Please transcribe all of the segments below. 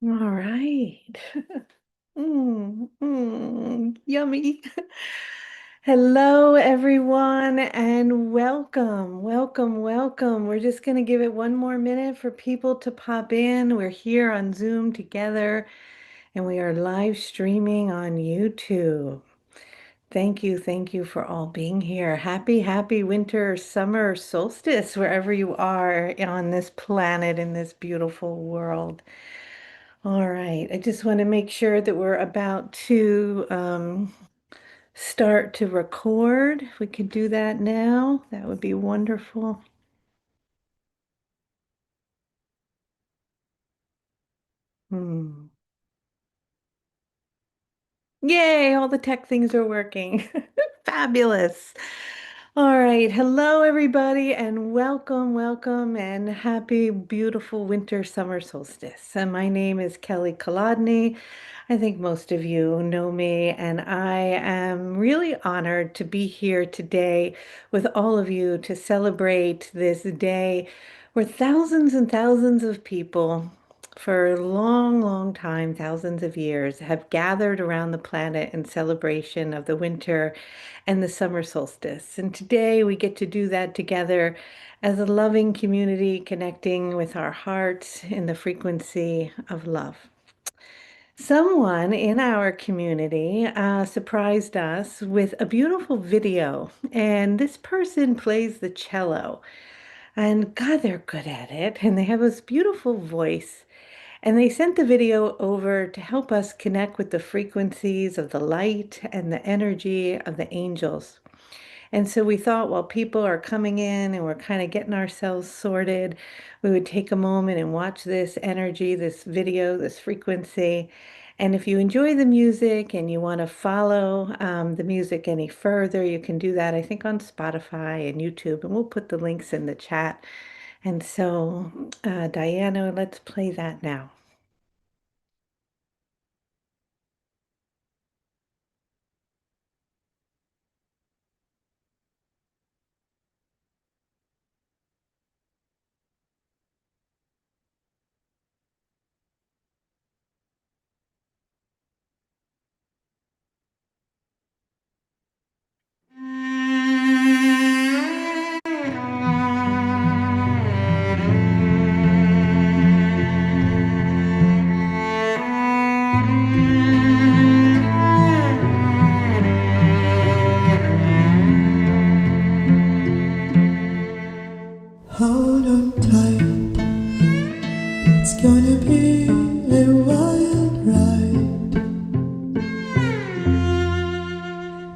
All right. Yummy. Hello, everyone, and welcome, welcome, welcome. We're just going to give it one more minute for people to pop in. We're here on Zoom together, and we are live streaming on YouTube. Thank you for all being here. Happy winter, summer solstice, wherever you are on this planet, in this beautiful world. All right, I just want to make sure that we're about to start to record. If we could do that now, that would be wonderful. Hmm. Yay, all the tech things are working. Fabulous. All right, hello everybody, and welcome, and happy, beautiful winter summer solstice. And my name is Kelly Kolodny. I think most of you know me, and I am really honored to be here today with all of you to celebrate this day where thousands and thousands of people for a long, long time, thousands of years, have gathered around the planet in celebration of the winter and the summer solstice. And today we get to do that together as a loving community, connecting with our hearts in the frequency of love. Someone in our community surprised us with a beautiful video, and this person plays the cello. And God, they're good at it, and they have this beautiful voice. And they sent the video over to help us connect with the frequencies of the light and the energy of the angels. And so we thought while people are coming in and we're kind of getting ourselves sorted, we would take a moment and watch this energy, this video, this frequency. And if you enjoy the music and you want to follow the music any further, you can do that, I think, on Spotify and YouTube. And we'll put the links in the chat. And so, Diana, let's play that now. Hold on tight, it's gonna be a wild ride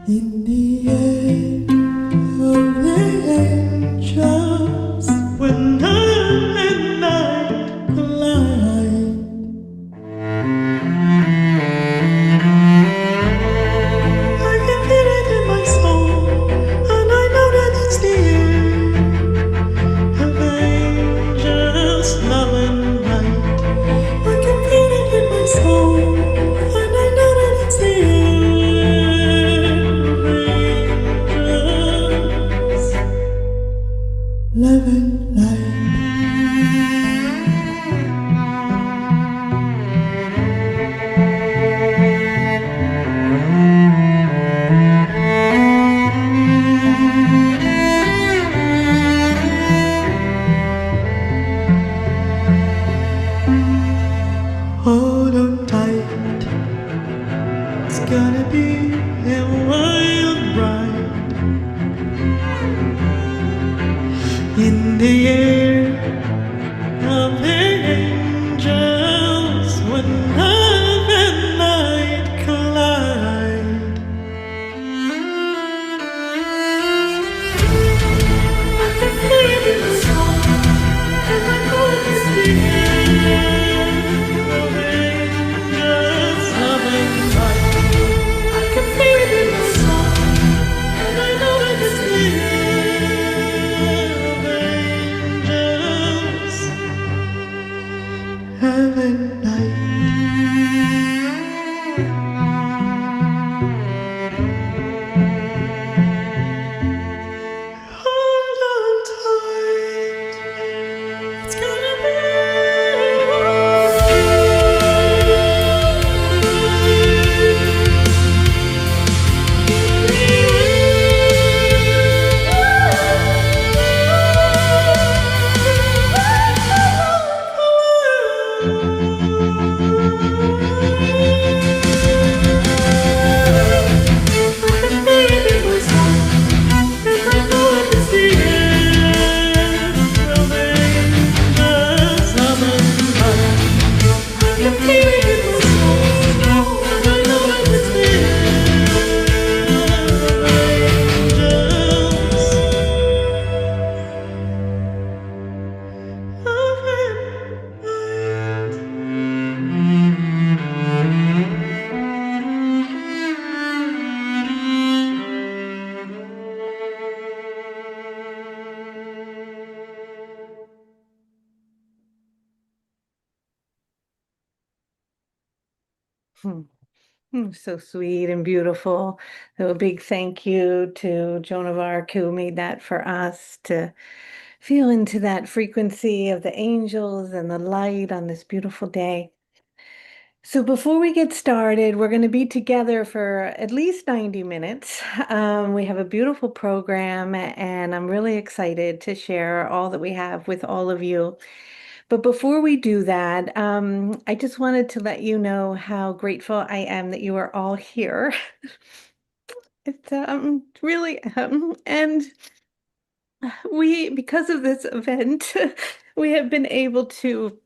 in the air of the angels when night and night collide. I can feel it in my soul, and I know that it's the air of angels, love and light. I can feel it in my soul, and I know that it's the air of angels, love and light. Hold on tight, it's gonna be a wild ride in the air of the angels when love and light collide. I can feel it in the soul, and I know it's the air of angels, love and light. I can feel it in my soul, and I know that it's the air of angels. Hmm. So sweet and beautiful. So a big thank you to Joan of Arc who made that for us to feel into that frequency of the angels and the light on this beautiful day. So before we get started, we're going to be together for at least 90 minutes. We have a beautiful program, and I'm really excited to share all that we have with all of you. But before we do that, I just wanted to let you know how grateful I am that you are all here. It's really, and because of this event, we have been able to.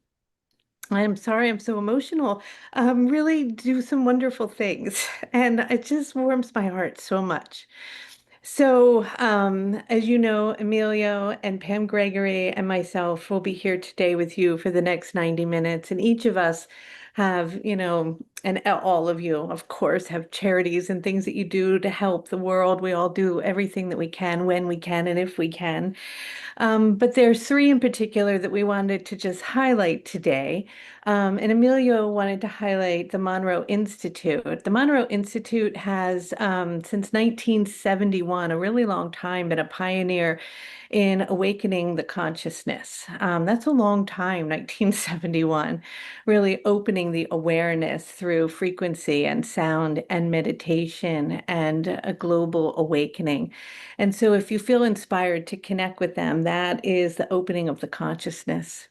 I'm sorry, I'm so emotional. Really do some wonderful things, and it just warms my heart so much. So, as you know, Emilio and Pam Gregory and myself will be here today with you for the next 90 minutes. And each of us have, and all of you, of course, have charities and things that you do to help the world. We all do everything that we can when we can and if we can. But there's three in particular that we wanted to just highlight today. And Emilio wanted to highlight the Monroe Institute. The Monroe Institute has, since 1971, a really long time, been a pioneer in awakening the consciousness. That's a long time, 1971, really opening the awareness through frequency and sound and meditation and a global awakening. And so if you feel inspired to connect with them, that is the opening of the consciousness.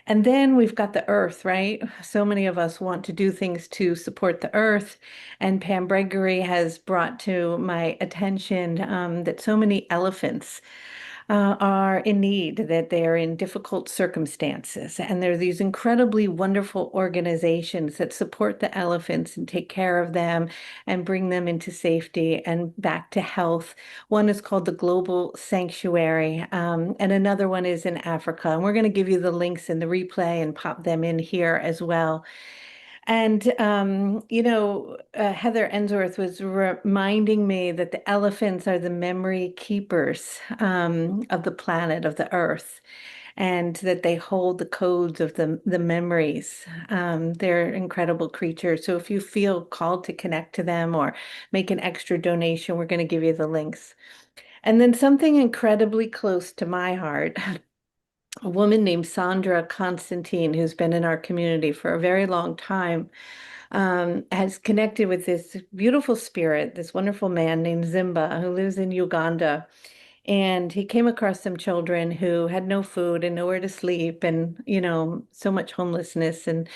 And then we've got the earth, right? So many of us want to do things to support the earth. And Pam Gregory has brought to my attention that so many elephants are in need, that they are in difficult circumstances. And there are these incredibly wonderful organizations that support the elephants and take care of them and bring them into safety and back to health. One is called the Global Sanctuary, and another one is in Africa. And we're going to give you the links in the replay and pop them in here as well. And, Heather Ensworth was reminding me that the elephants are the memory keepers of the planet, of the earth, and that they hold the codes of the memories. They're incredible creatures. So if you feel called to connect to them or make an extra donation, we're going to give you the links. And then something incredibly close to my heart. A woman named Sandra Constantine, who's been in our community for a very long time, has connected with this beautiful spirit, this wonderful man named Zimba, who lives in Uganda. And he came across some children who had no food and nowhere to sleep and, so much homelessness and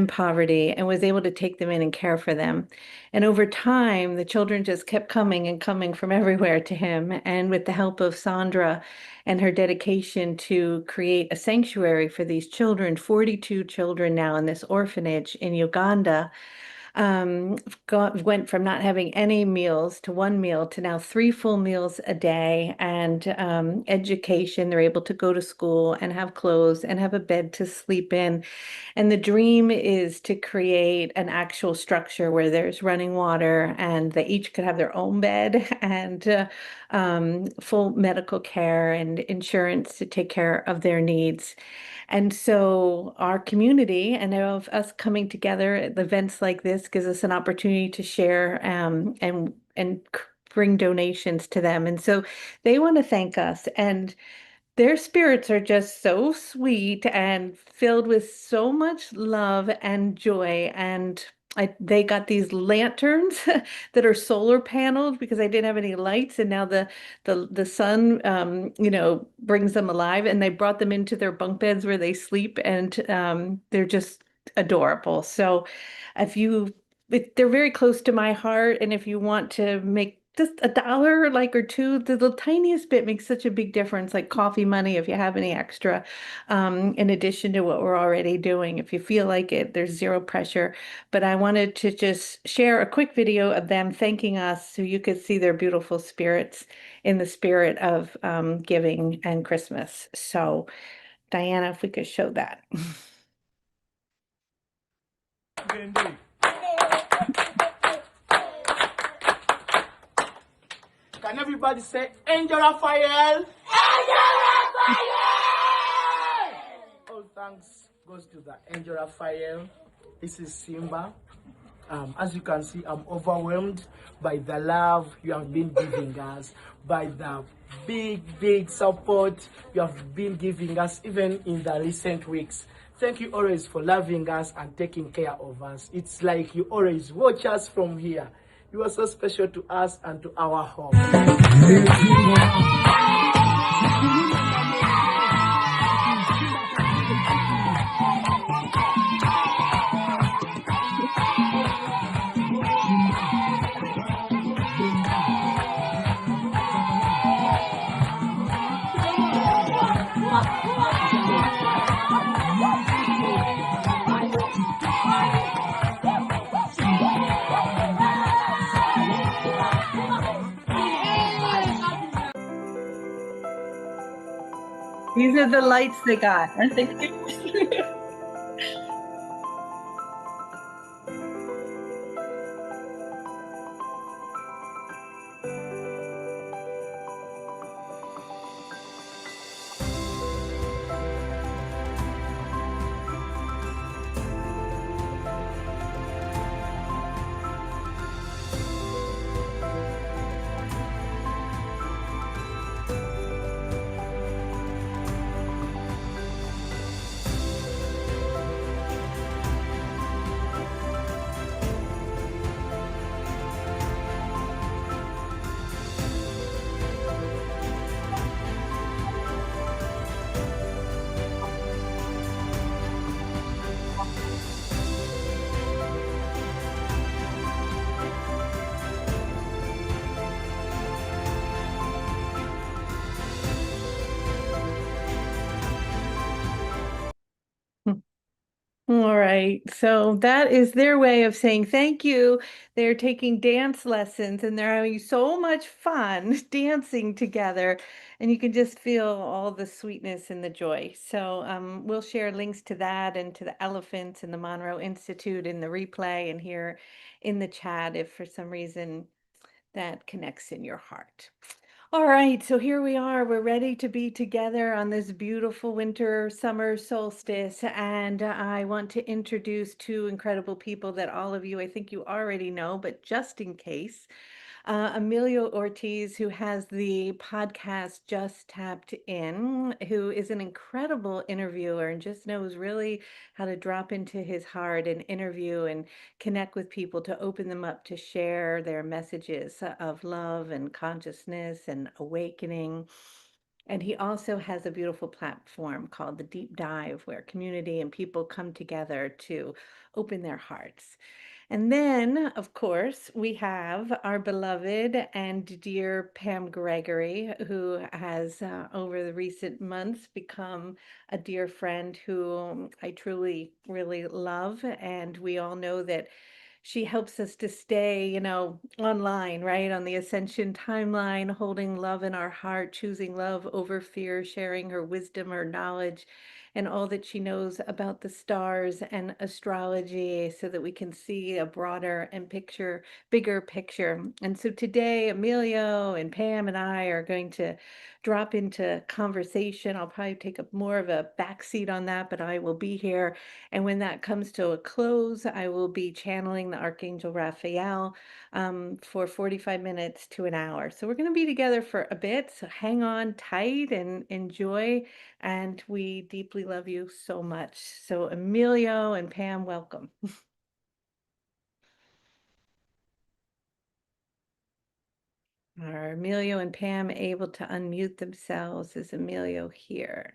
poverty, and was able to take them in and care for them. And over time, the children just kept coming and coming from everywhere to him. And with the help of Sandra and her dedication to create a sanctuary for these children, 42 children now in this orphanage in Uganda, went from not having any meals to one meal to now three full meals a day and education. They're able to go to school and have clothes and have a bed to sleep in. And the dream is to create an actual structure where there's running water and they each could have their own bed and full medical care and insurance to take care of their needs. And so our community and of us coming together at events like this gives us an opportunity to share and bring donations to them. And so they want to thank us. And their spirits are just so sweet and filled with so much love and joy. And they got these lanterns that are solar paneled because I didn't have any lights, and now the sun, brings them alive. And they brought them into their bunk beds where they sleep, and they're just adorable. So, if you they're very close to my heart, and if you want to make just a dollar like or two, the tiniest bit makes such a big difference, like coffee money if you have any extra, in addition to what we're already doing. If you feel like it, there's zero pressure. But I wanted to just share a quick video of them thanking us so you could see their beautiful spirits in the spirit of giving and Christmas. So, Diana, if we could show that. Can everybody say, Angel Raphael? Angel Raphael! All thanks goes to the Angel Raphael. This is Simba. As you can see, I'm overwhelmed by the love you have been giving us, by the big support you have been giving us, even in the recent weeks. Thank you always for loving us and taking care of us. It's like you always watch us from here. You are so special to us and to our home. These are the lights they got, aren't they cute? All right. So that is their way of saying thank you. They're taking dance lessons and they're having so much fun dancing together. And you can just feel all the sweetness and the joy. So we'll share links to that and to the elephants and the Monroe Institute in the replay and here in the chat if for some reason that connects in your heart. All right, so here we are. We're ready to be together on this beautiful winter summer solstice. And I want to introduce two incredible people that all of you, I think you already know, but just in case. Emilio Ortiz, who has the podcast Just Tapped In, who is an incredible interviewer and just knows really how to drop into his heart and interview and connect with people to open them up to share their messages of love and consciousness and awakening. And he also has a beautiful platform called The Deep Dive, where community and people come together to open their hearts. And then, of course, we have our beloved and dear Pam Gregory, who has, over the recent months, become a dear friend who I truly, really love. And we all know that she helps us to stay, online, right? On the ascension timeline, holding love in our heart, choosing love over fear, sharing her wisdom, her knowledge, and all that she knows about the stars and astrology so that we can see a broader and bigger picture. And so today, Emilio and Pam and I are going to drop into conversation. I'll probably take up more of a backseat on that, but I will be here. And when that comes to a close, I will be channeling the Archangel Raphael for 45 minutes to an hour. So we're going to be together for a bit. So hang on tight and enjoy. And we deeply love you so much. So Emilio and Pam, welcome. Are Emilio and Pam able to unmute themselves? Is Emilio here?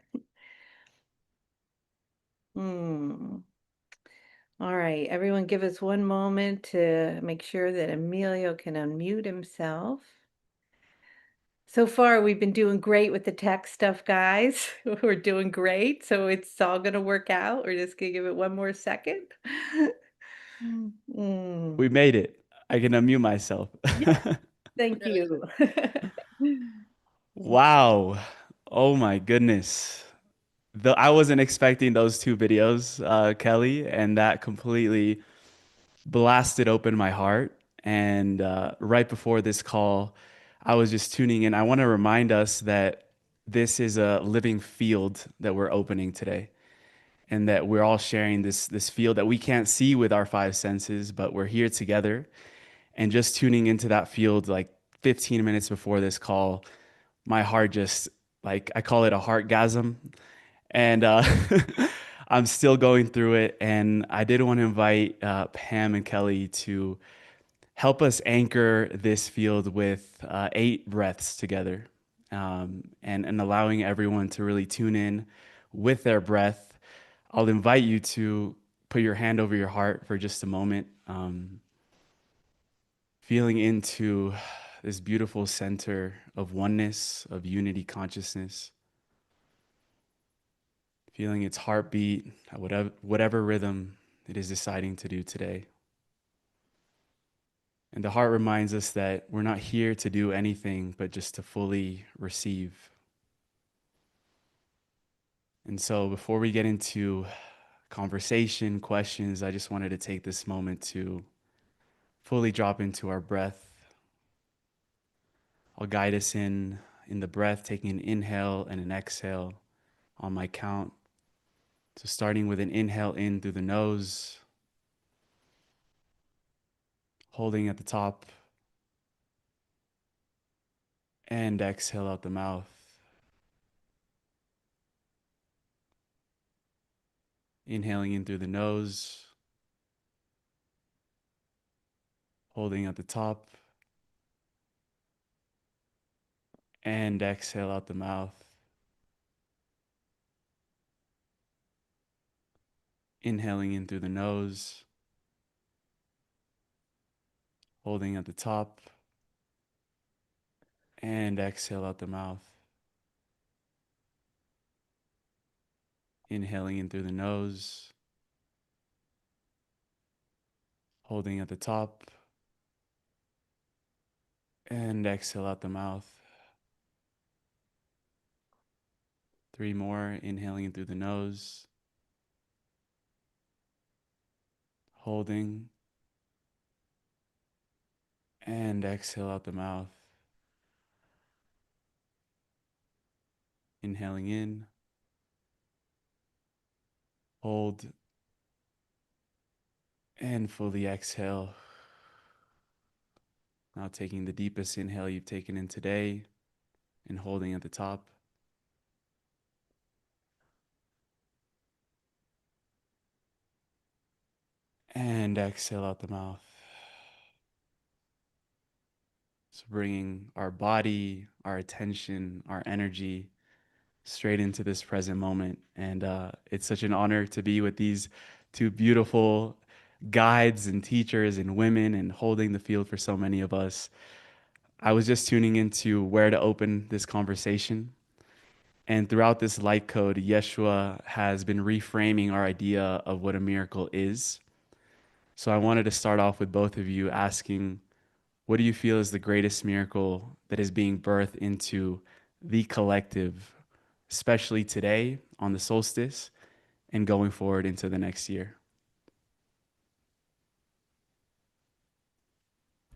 Hmm. All right, everyone give us one moment to make sure that Emilio can unmute himself. So far, we've been doing great with the tech stuff, guys. We're doing great, so it's all going to work out. We're just going to give it one more second. Mm. We made it. I can unmute myself. Yeah, thank you. Wow. Oh my goodness. I wasn't expecting those two videos, Kelly, and that completely blasted open my heart. And right before this call, I was just tuning in. I want to remind us that this is a living field that we're opening today. and that we're all sharing this field that we can't see with our five senses, but we're here together. And just tuning into that field like 15 minutes before this call, my heart just, like, I call it a heartgasm. And I'm still going through it. And I did want to invite Pam and Kelly to help us anchor this field with 8 breaths together, and allowing everyone to really tune in with their breath. I'll invite you to put your hand over your heart for just a moment, feeling into this beautiful center of oneness, of unity consciousness, feeling its heartbeat, whatever rhythm it is deciding to do today. And the heart reminds us that we're not here to do anything, but just to fully receive. And so before we get into conversation, questions, I just wanted to take this moment to fully drop into our breath. I'll guide us in the breath, taking an inhale and an exhale on my count. So starting with an inhale in through the nose, holding at the top, and exhale out the mouth. Inhaling in through the nose, holding at the top, and exhale out the mouth. Inhaling in through the nose, holding at the top, and exhale out the mouth. Inhaling in through the nose, holding at the top, and exhale out the mouth. 3 more, inhaling in through the nose, holding, and exhale out the mouth. Inhaling in, hold, and fully exhale. Now taking the deepest inhale you've taken in today and holding at the top. And exhale out the mouth. So bringing our body, our attention, our energy straight into this present moment. And it's such an honor to be with these 2 beautiful guides and teachers and women and holding the field for so many of us. I was just tuning into where to open this conversation. And throughout this light code, Yeshua has been reframing our idea of what a miracle is. So I wanted to start off with both of you asking, what do you feel is the greatest miracle that is being birthed into the collective, especially today on the solstice and going forward into the next year?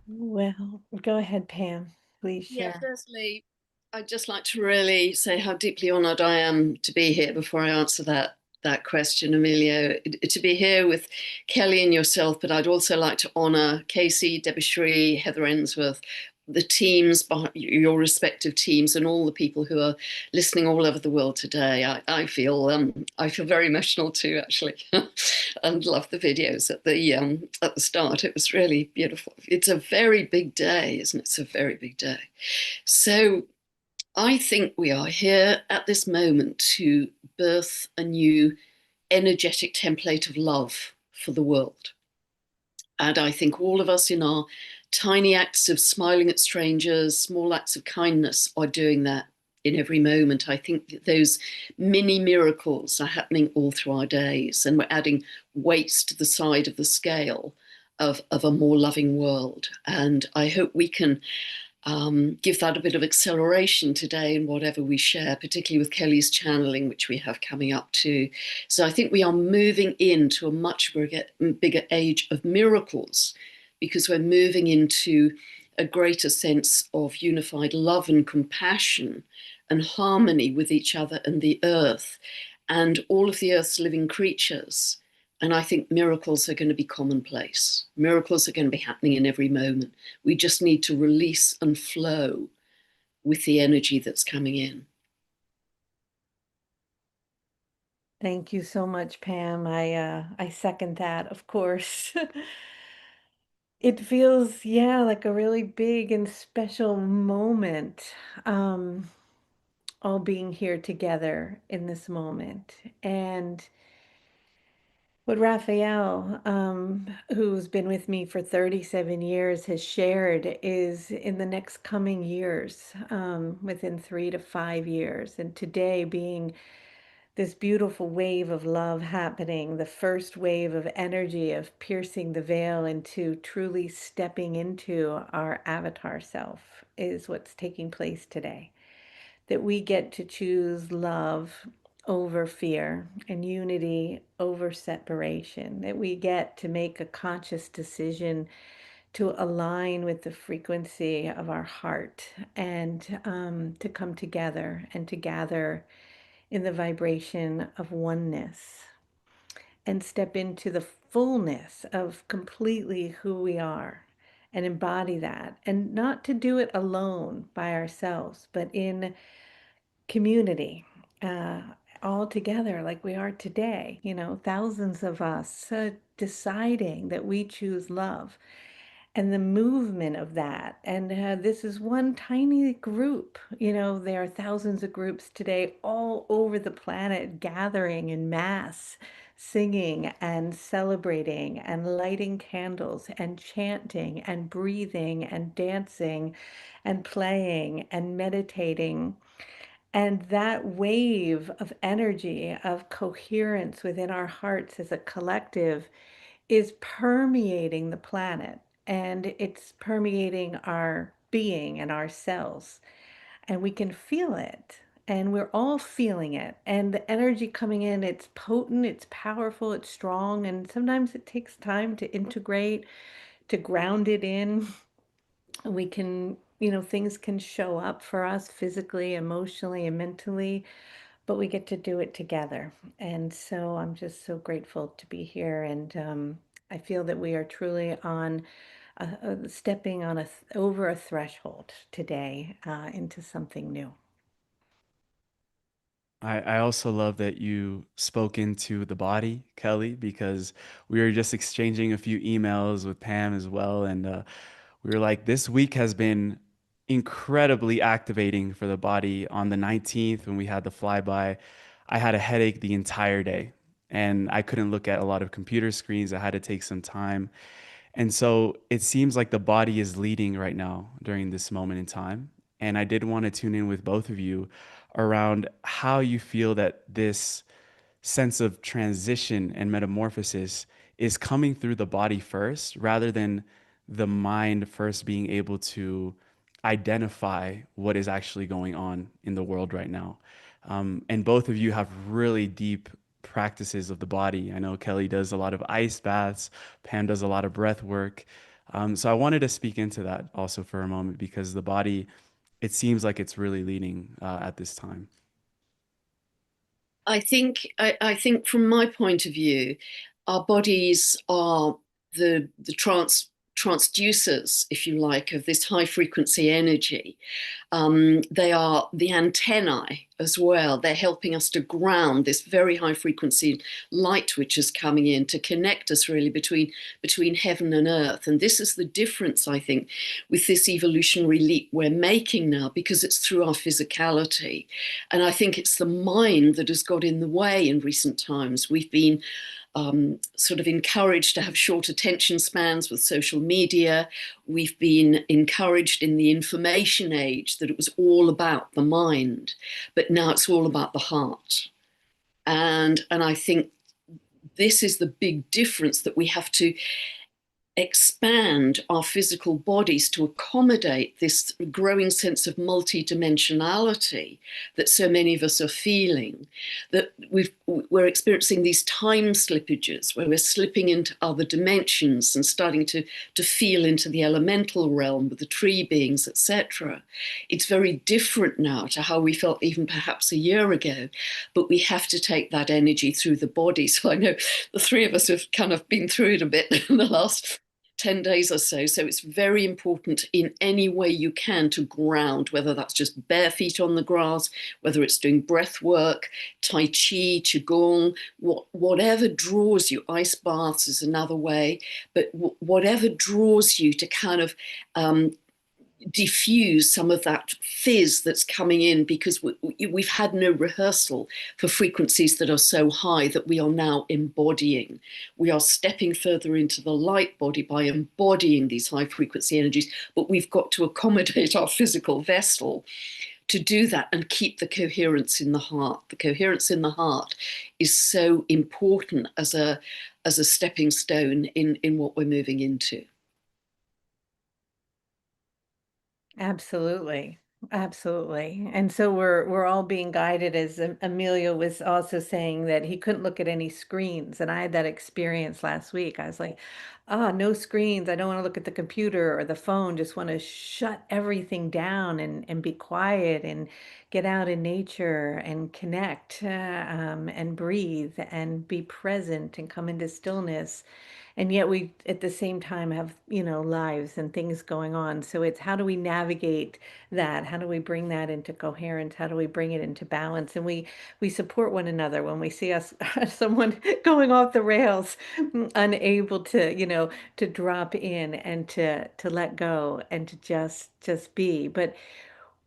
Well, go ahead, Pam. Please Yeah, share. firstly, I'd just like to really say how deeply honored I am to be here before I answer that question, Emilio. To be here with Kelly and yourself, but I'd also like to honor Casey, Debbie Shree, Heather Ensworth, the teams, your respective teams, and all the people who are listening all over the world today. I feel very emotional too, actually, and love the videos at the start. It was really beautiful. It's a very big day, isn't it? It's a very big day. So I think we are here at this moment to birth a new energetic template of love for the world. And I think all of us in our tiny acts of smiling at strangers, small acts of kindness are doing that in every moment. I think that those mini miracles are happening all through our days, and we're adding weights to the side of the scale of a more loving world. And I hope we can give that a bit of acceleration today in whatever we share, particularly with Kelly's channeling, which we have coming up too. So I think we are moving into a much bigger age of miracles, because we're moving into a greater sense of unified love and compassion and harmony with each other and the earth. and all of the Earth's living creatures. And I think miracles are going to be commonplace. Miracles are going to be happening in every moment. We just need to release and flow with the energy that's coming in. Thank you so much, Pam. I second that, of course. It feels, yeah, like a really big and special moment, all being here together in this moment. And what Raphael, who's been with me for 37 years, has shared is in the next coming years, within 3 to 5 years, and today being this beautiful wave of love happening, the first wave of energy of piercing the veil into truly stepping into our avatar self is what's taking place today. That we get to choose love over fear and unity over separation, that we get to make a conscious decision to align with the frequency of our heart and to come together and to gather in the vibration of oneness and step into the fullness of completely who we are and embody that, and not to do it alone by ourselves, but in community, uh, all together like we are today, thousands of us deciding that we choose love and the movement of that. And this is one tiny group. There are thousands of groups today all over the planet gathering in mass, singing and celebrating and lighting candles and chanting and breathing and dancing and playing and meditating. And that wave of energy, of coherence within our hearts as a collective is permeating the planet, and it's permeating our being and our cells, and we can feel it, and we're all feeling it. And the energy coming in, it's potent, it's powerful, it's strong, and sometimes it takes time to integrate, to ground it in. We can, things can show up for us physically, emotionally, and mentally, but we get to do it together. And so I'm just so grateful to be here. And I feel that we are truly on stepping on over a threshold today into something new. I also love that you spoke into the body, Kelly, because we were just exchanging a few emails with Pam as well. And we were like, this week has been incredibly activating for the body. On the 19th, when we had the flyby, I had a headache the entire day and I couldn't look at a lot of computer screens. I had to take some time. And so it seems like the body is leading right now during this moment in time. And I did want to tune in with both of you around how you feel that this sense of transition and metamorphosis is coming through the body first rather than the mind first being able to identify what is actually going on in the world right now. And both of you have really deep practices of the body. I know Kelly does a lot of ice baths, Pam does a lot of breath work. So I wanted to speak into that also for a moment because the body, it seems like it's really leading at this time. I think from my point of view, our bodies are the transducers, if you like, of this high frequency energy. They are the antennae as well. They're helping us to ground this very high frequency light which is coming in to connect us really between heaven and earth. And this is the difference, I think, with this evolutionary leap we're making now, because it's through our physicality. And I think it's the mind that has got in the way in recent times. We've been sort of encouraged to have short attention spans with social media. We've been encouraged in the information age that it was all about the mind, but now it's all about the heart. And I think this is the big difference, that we have to expand our physical bodies to accommodate this growing sense of multidimensionality that so many of us are feeling. That we're experiencing these time slippages where we're slipping into other dimensions and starting to feel into the elemental realm with the tree beings, etc. It's very different now to how we felt even perhaps a year ago, but we have to take that energy through the body. So I know the three of us have kind of been through it a bit in the last 10 days or so. So it's very important in any way you can to ground, whether that's just bare feet on the grass, whether it's doing breath work, Tai Chi, Qigong, whatever draws you. Ice baths is another way, but whatever draws you to kind of diffuse some of that fizz that's coming in, because we've had no rehearsal for frequencies that are so high that we are now embodying. We are stepping further into the light body by embodying these high frequency energies, but we've got to accommodate our physical vessel to do that and keep the coherence in the heart. The coherence in the heart is so important as a stepping stone in what we're moving into. Absolutely. Absolutely. And so we're all being guided, as Emilio was also saying, that he couldn't look at any screens. And I had that experience last week. I was like, no screens. I don't want to look at the computer or the phone. Just want to shut everything down and be quiet and get out in nature and connect, and breathe and be present and come into stillness. And yet we at the same time have, lives and things going on. So it's, how do we navigate that? How do we bring that into coherence? How do we bring it into balance? And we support one another when we see us someone going off the rails, unable to, to drop in and to let go and to just be. But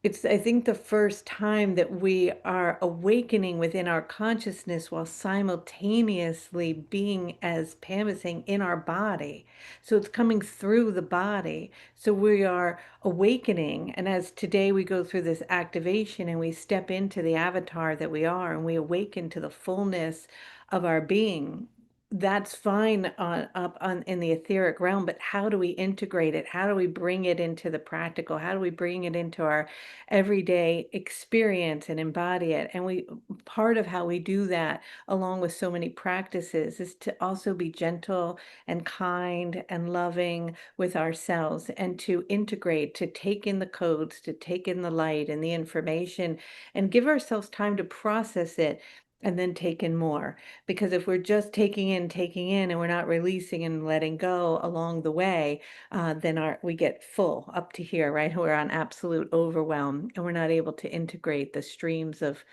it's, I think, the first time that we are awakening within our consciousness while simultaneously being, as Pam is saying, in our body. So it's coming through the body. So we are awakening. And as today we go through this activation and we step into the avatar that we are and we awaken to the fullness of our being, that's fine up on in the etheric realm, but how do we integrate it? How do we bring it into the practical? How do we bring it into our everyday experience and embody it? And part of how we do that, along with so many practices, is to also be gentle and kind and loving with ourselves, and to integrate, to take in the codes, to take in the light and the information, and give ourselves time to process it and then take in more. Because if we're just taking in, and we're not releasing and letting go along the way, then we get full up to here, right? We're on absolute overwhelm, and we're not able to integrate the streams of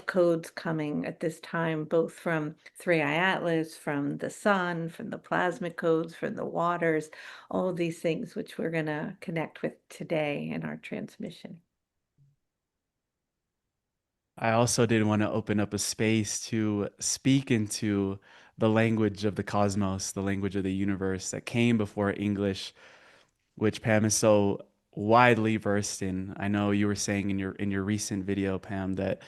codes coming at this time, both from Three Eye Atlas, from the sun, from the plasmic codes, from the waters, all of these things which we're going to connect with today in our transmission. I also did want to open up a space to speak into the language of the cosmos, the language of the universe that came before English, which Pam is so widely versed in. I know you were saying in your recent video, Pam, that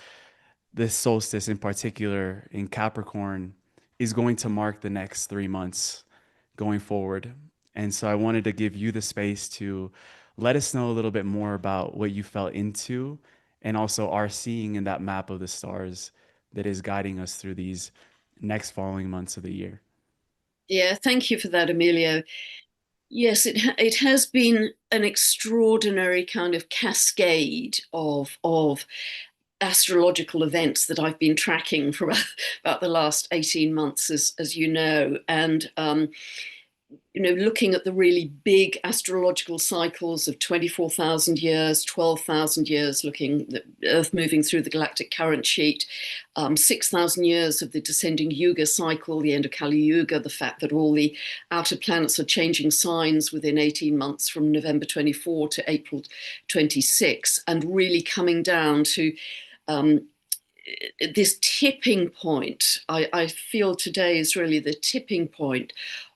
this solstice in particular in Capricorn is going to mark the next 3 months going forward. And so I wanted to give you the space to let us know a little bit more about what you fell into and also are seeing in that map of the stars that is guiding us through these next following months of the year. Yeah, thank you for that, Emilio. Yes, it has been an extraordinary kind of cascade of astrological events that I've been tracking for about the last 18 months, as you know. And looking at the really big astrological cycles of 24,000 years, 12,000 years, looking at the Earth moving through the galactic current sheet, 6,000 years of the descending Yuga cycle, the end of Kali Yuga, the fact that all the outer planets are changing signs within 18 months from November 24 to April 26, and really coming down to this tipping point. I feel today is really the tipping point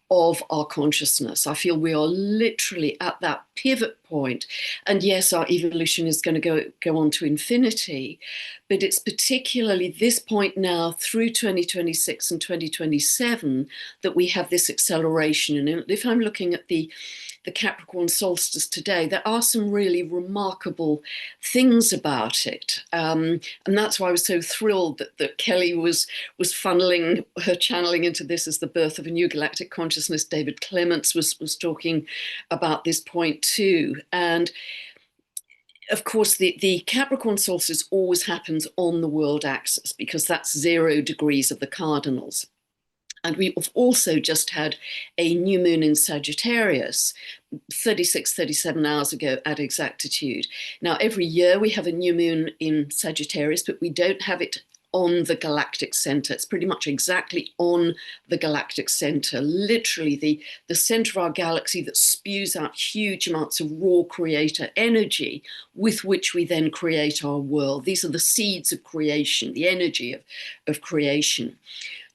of our consciousness. I feel we are literally at that pivot point. And yes, our evolution is going to go on to infinity, but it's particularly this point now through 2026 and 2027 that we have this acceleration. And if I'm looking at the the Capricorn solstice today, there are some really remarkable things about it. And that's why I was so thrilled that Kelly was funneling her channeling into this as the birth of a new galactic consciousness. David Clements was talking about this point too. And of course, the Capricorn solstice always happens on the world axis because that's 0 degrees of the cardinals. And we've also just had a new moon in Sagittarius 36, 37 hours ago at exactitude. Now, every year we have a new moon in Sagittarius, but we don't have it on the galactic center. It's pretty much exactly on the galactic center, literally the center of our galaxy that spews out huge amounts of raw creator energy with which we then create our world. These are the seeds of creation, the energy of creation.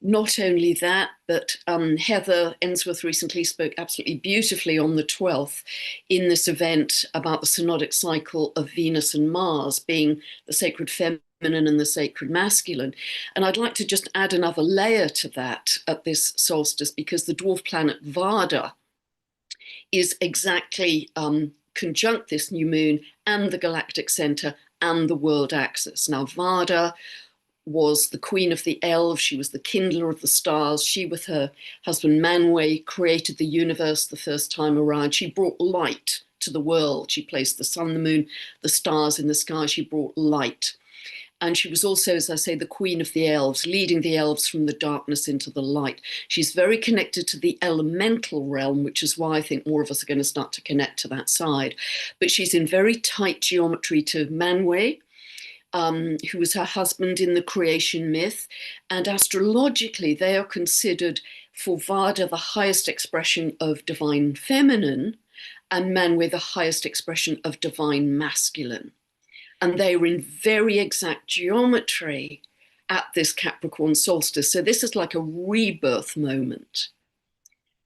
Not only that, but Heather Ensworth recently spoke absolutely beautifully on the 12th in this event about the synodic cycle of Venus and Mars being the sacred feminine and the sacred masculine. And I'd like to just add another layer to that at this solstice, because the dwarf planet Vada is exactly conjunct this new moon and the galactic center and the world axis. Now, Vada was the queen of the elves. She was the kindler of the stars. She, with her husband Manwë, created the universe the first time around. She brought light to the world. She placed the sun, the moon, the stars in the sky. She brought light. And she was also, as I say, the queen of the elves, leading the elves from the darkness into the light. She's very connected to the elemental realm, which is why I think more of us are going to start to connect to that side. But she's in very tight geometry to Manwë, who was her husband in the creation myth. And astrologically, they are considered for Vada the highest expression of divine feminine, and Manwë the highest expression of divine masculine. And they were in very exact geometry at this Capricorn solstice. So this is like a rebirth moment.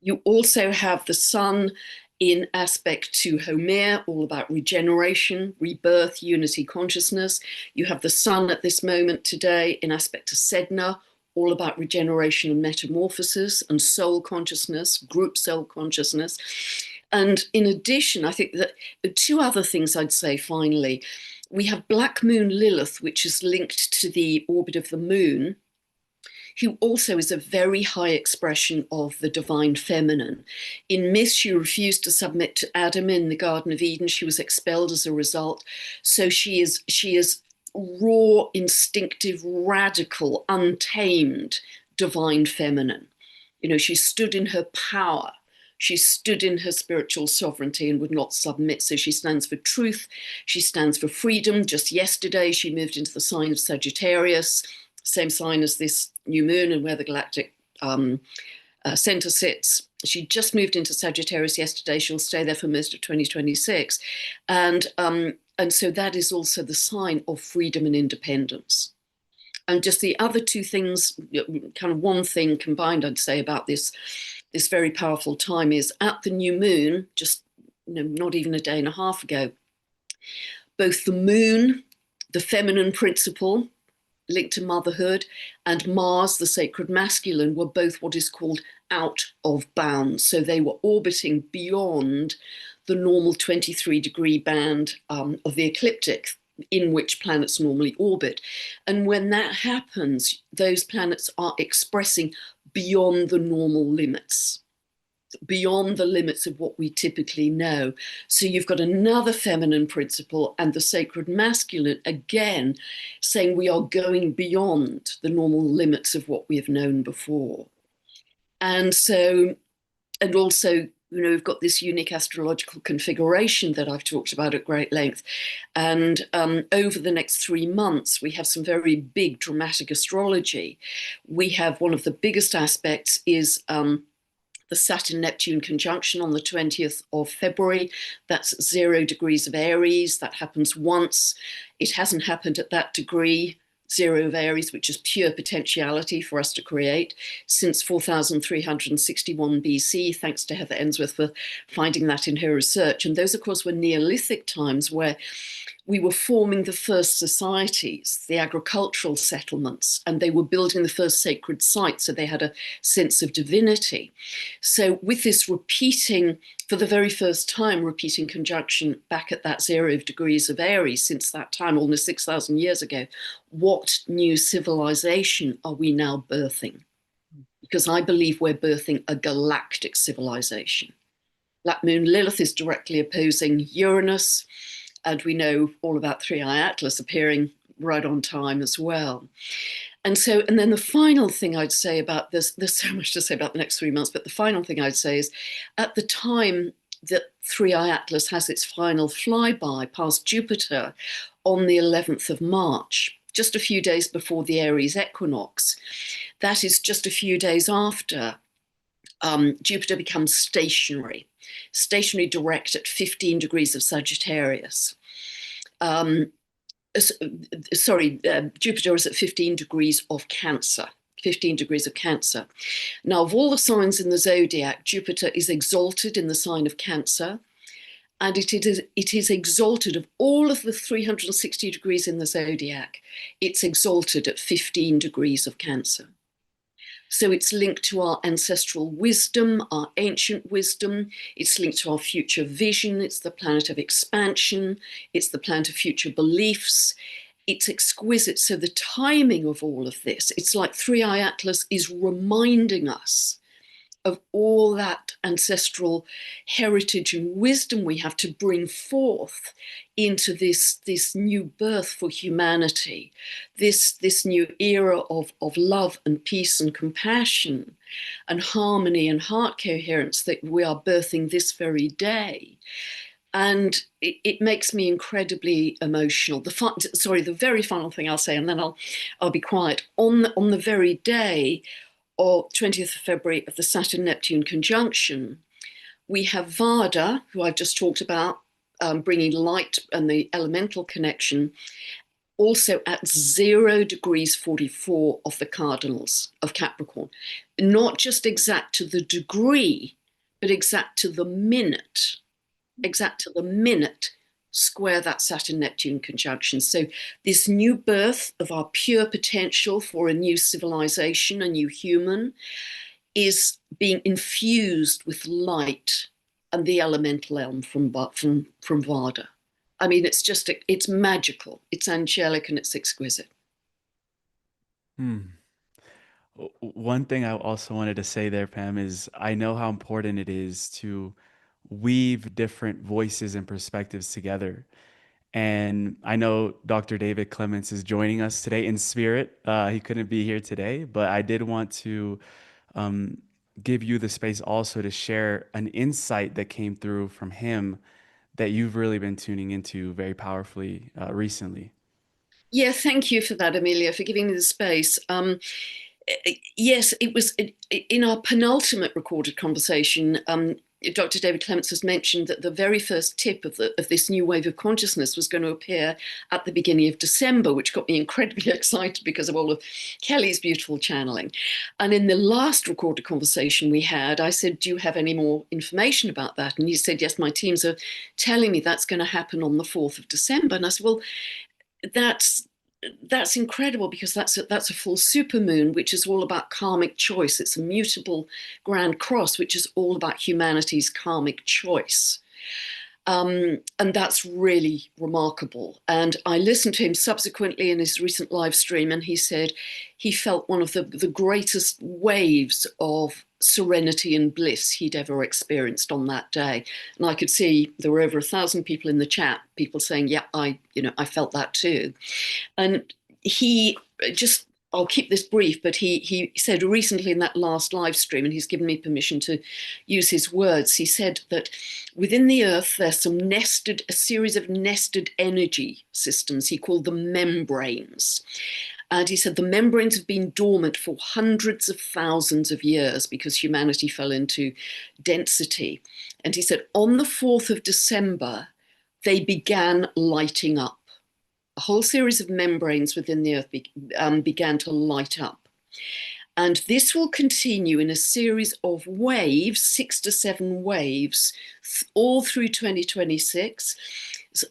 You also have the sun in aspect to Homer, all about regeneration, rebirth, unity consciousness. You have the sun at this moment today in aspect to Sedna, all about regeneration and metamorphosis and soul consciousness, group soul consciousness. And in addition, I think that the two other things I'd say finally, we have Black Moon Lilith, which is linked to the orbit of the moon, who also is a very high expression of the divine feminine. In myth, she refused to submit to Adam in the Garden of Eden. She was expelled as a result. So she is raw, instinctive, radical, untamed divine feminine. You know, she stood in her power. She stood in her spiritual sovereignty and would not submit. So she stands for truth. She stands for freedom. Just yesterday, she moved into the sign of Sagittarius, same sign as this new moon and where the galactic center sits. She just moved into Sagittarius yesterday. She'll stay there for most of 2026. And so that is also the sign of freedom and independence. And just the other two things, kind of one thing combined, I'd say about this very powerful time is at the new moon, just not even a day and a half ago, both the moon, the feminine principle linked to motherhood, and Mars, the sacred masculine, were both what is called out of bounds. So they were orbiting beyond the normal 23-degree band of the ecliptic, in which planets normally orbit. And when that happens, those planets are expressing beyond the normal limits, beyond the limits of what we typically know. So you've got another feminine principle and the sacred masculine, again, saying we are going beyond the normal limits of what we have known before. And so, and also, we've got this unique astrological configuration that I've talked about at great length. And over the next 3 months, we have some very big dramatic astrology. We have one of the biggest aspects is the Saturn-Neptune conjunction on the 20th of February. That's 0 degrees of Aries. That happens once. It hasn't happened at that degree, 0 of Aries, which is pure potentiality for us to create, since 4361 BC, thanks to Heather Ensworth for finding that in her research. And those, of course, were Neolithic times where we were forming the first societies, the agricultural settlements, and they were building the first sacred sites, so they had a sense of divinity. So with this repeating, for the very first time, repeating conjunction back at that 0 degrees of Aries, since that time, almost 6,000 years ago, what new civilization are we now birthing? Because I believe we're birthing a galactic civilization. Black Moon Lilith is directly opposing Uranus, and we know all about 3i Atlas appearing right on time as well. And then the final thing I'd say about this, there's so much to say about the next 3 months, but the final thing I'd say is at the time that 3i Atlas has its final flyby past Jupiter on the 11th of March, just a few days before the Aries equinox, that is just a few days after Jupiter becomes stationary direct at 15 degrees of Sagittarius. Jupiter is at 15 degrees of Cancer. 15 degrees of Cancer. Now, of all the signs in the zodiac, Jupiter is exalted in the sign of Cancer, and it is exalted of all of the 360 degrees in the zodiac. It's exalted at 15 degrees of Cancer. So it's linked to our ancestral wisdom, our ancient wisdom. It's linked to our future vision. It's the planet of expansion. It's the planet of future beliefs. It's exquisite. So the timing of all of this, it's like 3i Atlas is reminding us of all that ancestral heritage and wisdom we have to bring forth into this new birth for humanity, this new era of love and peace and compassion and harmony and heart coherence that we are birthing this very day. And it makes me incredibly emotional. The very final thing I'll say, and then I'll be quiet. On the very day, or 20th of February, of the Saturn-Neptune conjunction, we have Vada, who I've just talked about, bringing light and the elemental connection, also at 0 degrees 44 of the cardinals of Capricorn. Not just exact to the degree, but exact to the minute, square that Saturn-Neptune conjunction. So this new birth of our pure potential for a new civilization, a new human, is being infused with light and the elemental elm from Vada. I mean, it's magical, it's angelic, and it's exquisite. One thing I also wanted to say there, Pam, is I know how important it is to weave different voices and perspectives together. And I know Dr. David Clements is joining us today in spirit. He couldn't be here today, but I did want to give you the space also to share an insight that came through from him that you've really been tuning into very powerfully recently. Yeah, thank you for that, Amelia, for giving me the space. Yes, it was in our penultimate recorded conversation. Dr. David Clements has mentioned that the very first tip of this new wave of consciousness was going to appear at the beginning of December, which got me incredibly excited because of all of Kelly's beautiful channeling. And in the last recorded conversation we had, I said, do you have any more information about that? And he said, yes, my teams are telling me that's going to happen on the 4th of December. And I said, well, that's incredible, because that's a full supermoon, which is all about karmic choice. It's a mutable grand cross, which is all about humanity's karmic choice. And that's really remarkable. And I listened to him subsequently in his recent live stream, and he said he felt one of the greatest waves of serenity and bliss he'd ever experienced on that day. And I could see there were over 1,000 people in the chat, people saying, yeah, I felt that too. And he just, I'll keep this brief, but he said recently in that last live stream, and he's given me permission to use his words, he said that within the earth, there's a series of nested energy systems. He called them membranes. And he said the membranes have been dormant for hundreds of thousands of years because humanity fell into density. And he said on the 4th of December, they began lighting up. A whole series of membranes within the earth began to light up. And this will continue in a series of waves, 6 to 7 waves, all through 2026.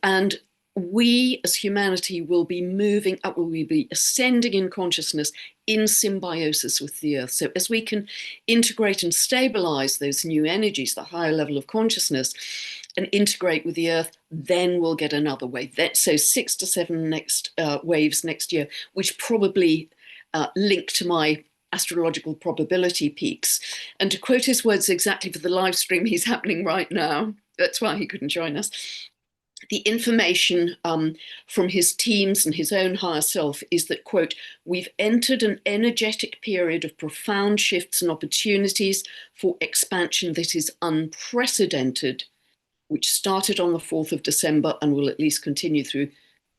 And we as humanity will be moving up, will be ascending in consciousness in symbiosis with the earth. So as we can integrate and stabilize those new energies, the higher level of consciousness, and integrate with the earth, then we'll get another wave. So 6 to 7 next waves next year, which probably link to my astrological probability peaks. And to quote his words exactly for the live stream he's happening right now, that's why he couldn't join us. The information from his teams and his own higher self is that, quote, we've entered an energetic period of profound shifts and opportunities for expansion that is unprecedented, which started on the 4th of December and will at least continue through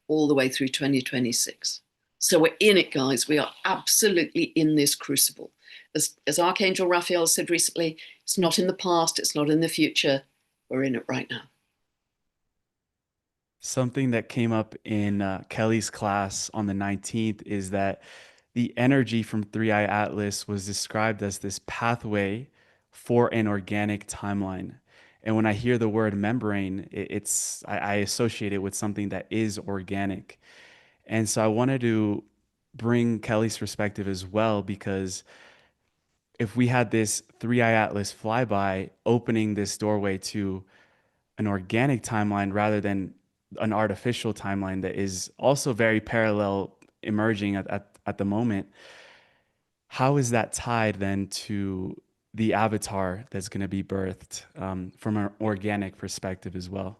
all the way through 2026. So we're in it, guys. We are absolutely in this crucible. As Archangel Raphael said recently, it's not in the past, it's not in the future. We're in it right now. Something that came up in Kelly's class on the 19th is that the energy from Three Eye Atlas was described as this pathway for an organic timeline. And when I hear the word membrane, I associate it with something that is organic. And so I wanted to bring Kelly's perspective as well, because if we had this Three Eye Atlas flyby opening this doorway to an organic timeline rather than an artificial timeline that is also very parallel emerging at the moment, how is that tied then to the avatar that's going to be birthed from an organic perspective as well?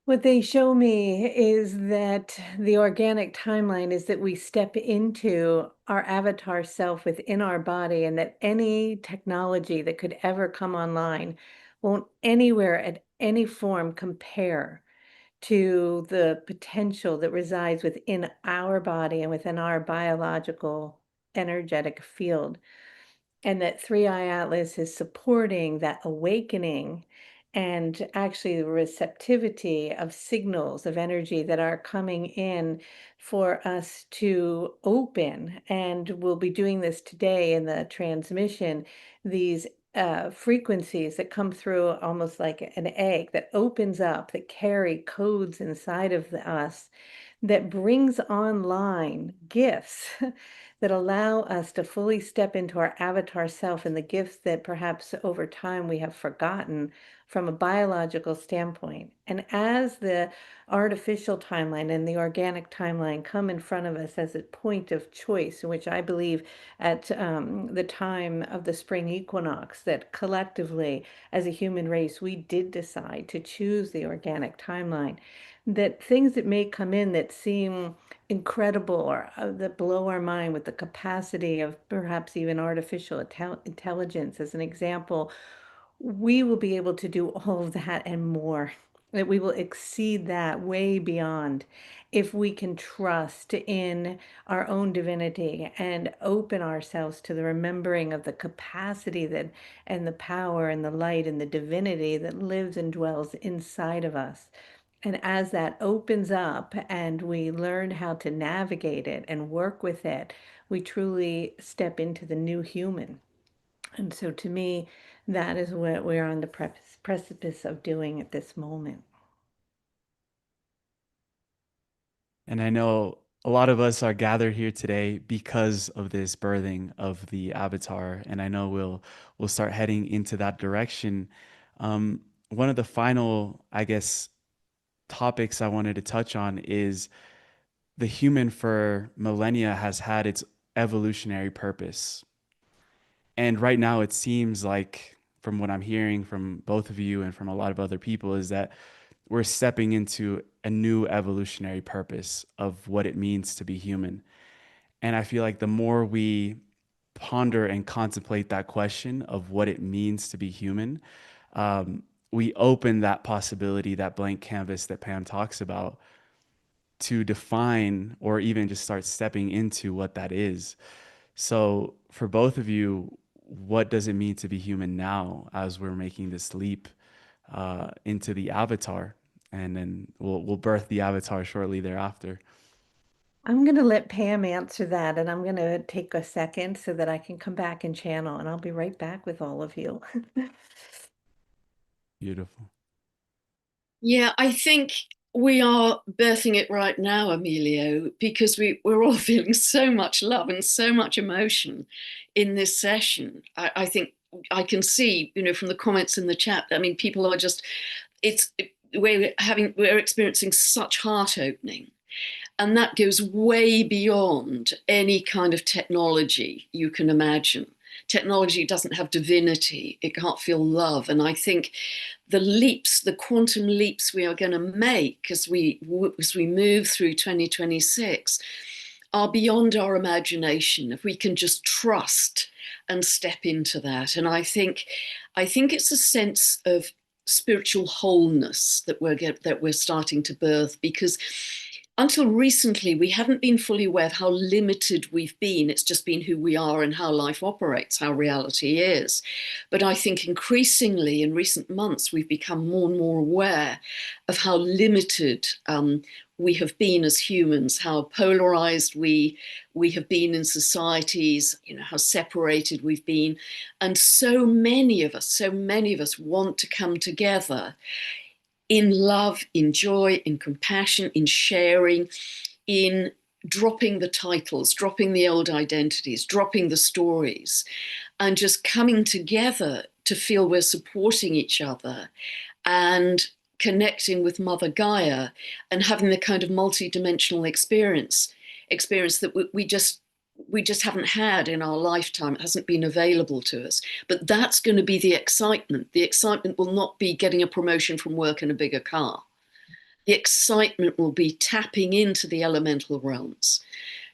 What they show me is that the organic timeline is that we step into our avatar self within our body, and that any technology that could ever come online won't anywhere at any form compare to the potential that resides within our body and within our biological energetic field. And that Three Eye Atlas is supporting that awakening and actually the receptivity of signals of energy that are coming in for us to open. And we'll be doing this today in the transmission, these frequencies that come through almost like an egg that opens up, that carry codes inside of us, that brings online gifts that allow us to fully step into our avatar self and the gifts that perhaps over time we have forgotten from a biological standpoint. And as the artificial timeline and the organic timeline come in front of us as a point of choice, in which I believe at the time of the spring equinox, that collectively as a human race, we did decide to choose the organic timeline, that things that may come in that seem incredible or that blow our mind with the capacity of perhaps even artificial intelligence, as an example, we will be able to do all of that and more. That we will exceed that way beyond if we can trust in our own divinity and open ourselves to the remembering of the capacity that and the power and the light and the divinity that lives and dwells inside of us. And as that opens up and we learn how to navigate it and work with it, we truly step into the new human. And so to me, that is what we're on the precipice of doing at this moment. And I know a lot of us are gathered here today because of this birthing of the avatar, and I know we'll start heading into that direction. One of the final, I guess, topics I wanted to touch on is the human for millennia has had its evolutionary purpose. And right now it seems like, from what I'm hearing from both of you and from a lot of other people, is that we're stepping into a new evolutionary purpose of what it means to be human. And I feel like the more we ponder and contemplate that question of what it means to be human, we open that possibility, that blank canvas that Pam talks about, to define or even just start stepping into what that is. So, for both of you, what does it mean to be human now as we're making this leap into the avatar? And then we'll birth the avatar shortly thereafter. I'm going to let Pam answer that, and I'm going to take a second so that I can come back and channel, and I'll be right back with all of you. Beautiful. Yeah, I think we are birthing it right now, Emilio, because we're all feeling so much love and so much emotion in this session. I think I can see, from the comments in the chat, I mean, people are just, it's, we're experiencing such heart opening. And that goes way beyond any kind of technology you can imagine. Technology doesn't have divinity, it can't feel love. And I think the leaps, the quantum leaps we are going to make as we move through 2026 are beyond our imagination if we can just trust and step into that. And I think it's a sense of spiritual wholeness that we're starting to birth, because until recently we haven't been fully aware of how limited we've been. It's just been who we are and how life operates, how reality is. But I think increasingly in recent months we've become more and more aware of how limited we have been as humans, how polarized we have been in societies, how separated we've been. And so many of us want to come together in love, in joy, in compassion, in sharing, in dropping the titles, dropping the old identities, dropping the stories, and just coming together to feel we're supporting each other and connecting with Mother Gaia and having the kind of multi-dimensional experience that we just haven't had in our lifetime. It hasn't been available to us. But that's going to be the excitement. The excitement will not be getting a promotion from work and a bigger car. The excitement will be tapping into the elemental realms.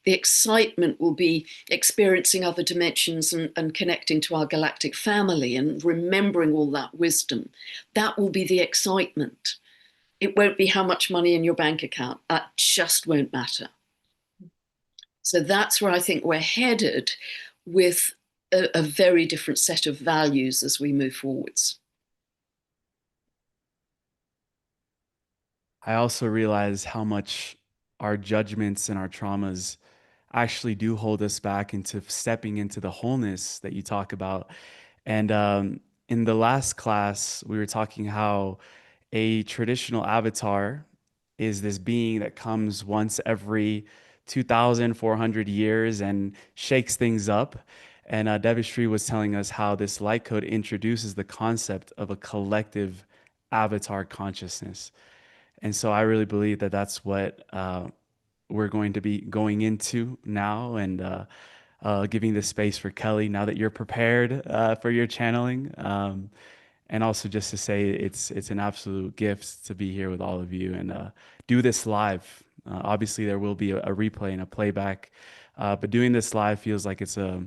The excitement will be experiencing other dimensions and connecting to our galactic family and remembering all that wisdom. That will be the excitement. It won't be how much money in your bank account. That just won't matter. So that's where I think we're headed, with a very different set of values as we move forwards. I also realize how much our judgments and our traumas actually do hold us back into stepping into the wholeness that you talk about. And in the last class, we were talking how a traditional avatar is this being that comes once every 2,400 years and shakes things up. And Devishri was telling us how this light code introduces the concept of a collective avatar consciousness. And so I really believe that that's what we're going to be going into now, and giving the space for Kelly now that you're prepared for your channeling. And also just to say it's an absolute gift to be here with all of you and do this live. Obviously, there will be a replay and a playback, but doing this live feels like it's a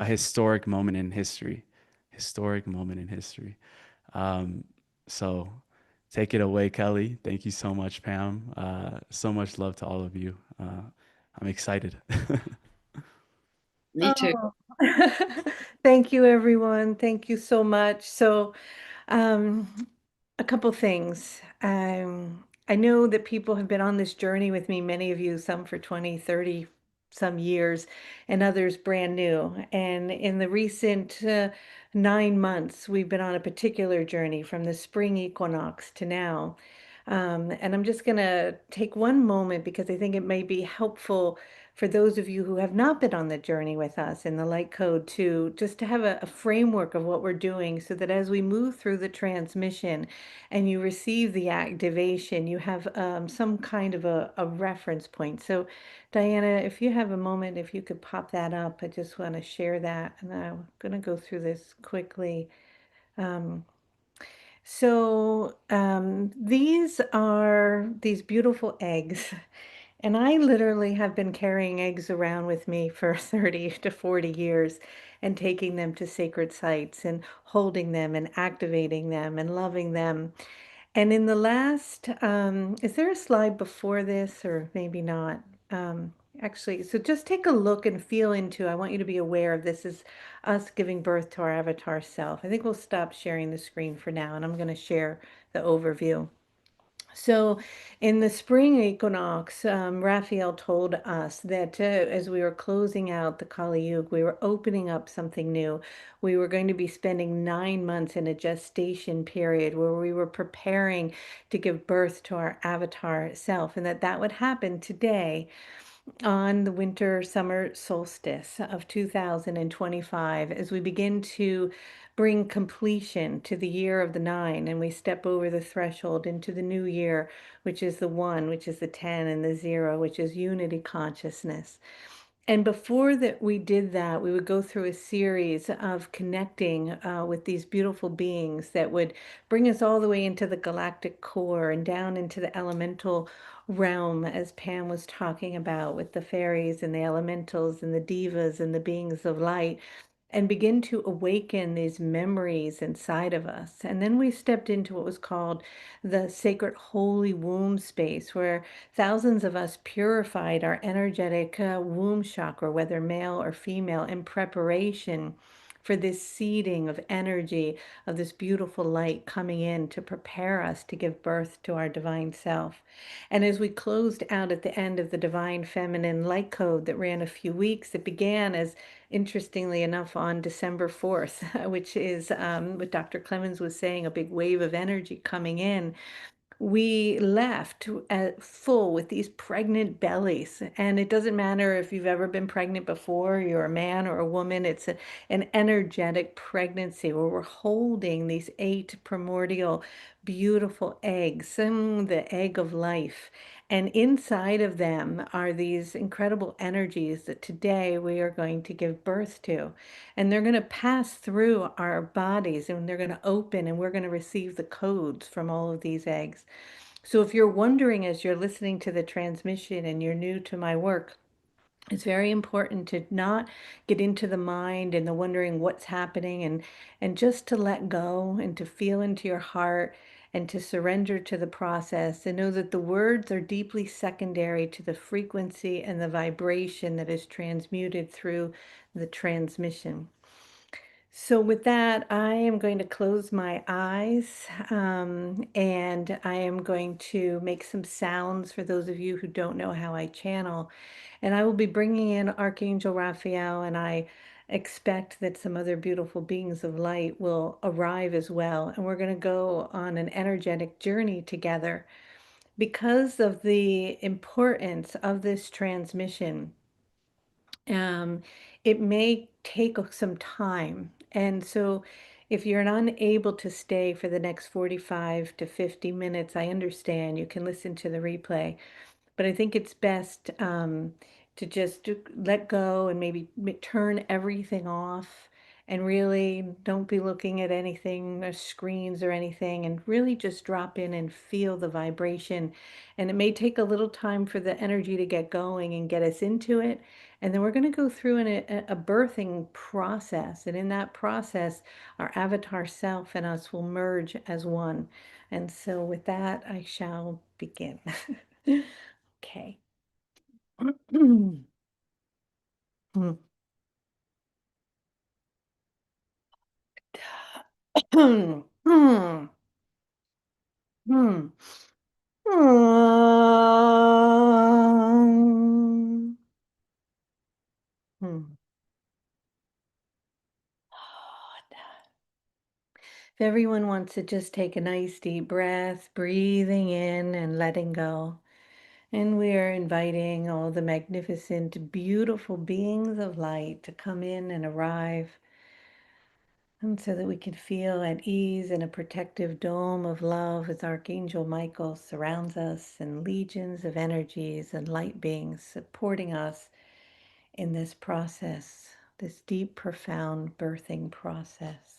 historic moment in history. Historic moment in history. So take it away, Kelly. Thank you so much, Pam. So much love to all of you. I'm excited. Me too. Oh, thank you, everyone. Thank you so much. So, um, a couple things. I know that people have been on this journey with me, many of you, some for 20, 30 some years, and others brand new. And in the recent 9 months, we've been on a particular journey from the spring equinox to now. And I'm just going to take one moment because I think it may be helpful for those of you who have not been on the journey with us in the light code to just to have a framework of what we're doing, so that as we move through the transmission and you receive the activation, you have some kind of a reference point. So Diana, if you have a moment, if you could pop that up, I just want to share that. And I'm going to go through this quickly. Um, these are these beautiful eggs. And I literally have been carrying eggs around with me for 30 to 40 years and taking them to sacred sites and holding them and activating them and loving them. And in the last, is there a slide before this or maybe not? Actually, so just take a look and feel into, I want you to be aware of this is us giving birth to our avatar self. I think we'll stop sharing the screen for now, and I'm going to share the overview. So, in the spring equinox, Raphael told us that as we were closing out the Kali Yuga, we were opening up something new. We were going to be spending 9 months in a gestation period where we were preparing to give birth to our avatar self, and that would happen today on the winter summer solstice of 2025 as we begin to bring completion to the year of the nine and we step over the threshold into the new year, which is the one, which is the 10, and the zero, which is unity consciousness. And before that we did that, we would go through a series of connecting with these beautiful beings that would bring us all the way into the galactic core and down into the elemental realm, as Pam was talking about, with the fairies and the elementals and the divas and the beings of light, and begin to awaken these memories inside of us. And then we stepped into what was called the sacred holy womb space, where thousands of us purified our energetic womb chakra, whether male or female, in preparation for this seeding of energy of this beautiful light coming in to prepare us to give birth to our divine self. And as we closed out at the end of the divine feminine light code that ran a few weeks, it began as, interestingly enough, on December 4th, which is what Dr. Clemens was saying, a big wave of energy coming in. We left full with these pregnant bellies. And it doesn't matter if you've ever been pregnant before, you're a man or a woman, it's an energetic pregnancy where we're holding these 8 primordial, beautiful eggs, the egg of life. And inside of them are these incredible energies that today we are going to give birth to. And they're going to pass through our bodies and they're going to open and we're going to receive the codes from all of these eggs. So if you're wondering as you're listening to the transmission and you're new to my work, it's very important to not get into the mind and the wondering what's happening, and just to let go and to feel into your heart and to surrender to the process and know that the words are deeply secondary to the frequency and the vibration that is transmuted through the transmission. So with that, I am going to close my eyes, and I am going to make some sounds for those of you who don't know how I channel. And I will be bringing in Archangel Raphael, and I expect that some other beautiful beings of light will arrive as well. And we're going to go on an energetic journey together. Because of the importance of this transmission, um, it may take some time. And so if you're unable to stay for the next 45 to 50 minutes, I understand. You can listen to the replay. But I think it's best to just let go and maybe turn everything off and really don't be looking at anything or screens or anything, and really just drop in and feel the vibration. And it may take a little time for the energy to get going and get us into it. And then we're going to go through a birthing process. And in that process, our avatar self and us will merge as one. And so with that, I shall begin. Okay. Hmm. Hmm. Hmm. Hmm. Hmm. If everyone wants to just take a nice deep breath, breathing in and letting go. And we are inviting all the magnificent, beautiful beings of light to come in and arrive. And so that we can feel at ease in a protective dome of love as Archangel Michael surrounds us and legions of energies and light beings supporting us in this process, this deep, profound birthing process.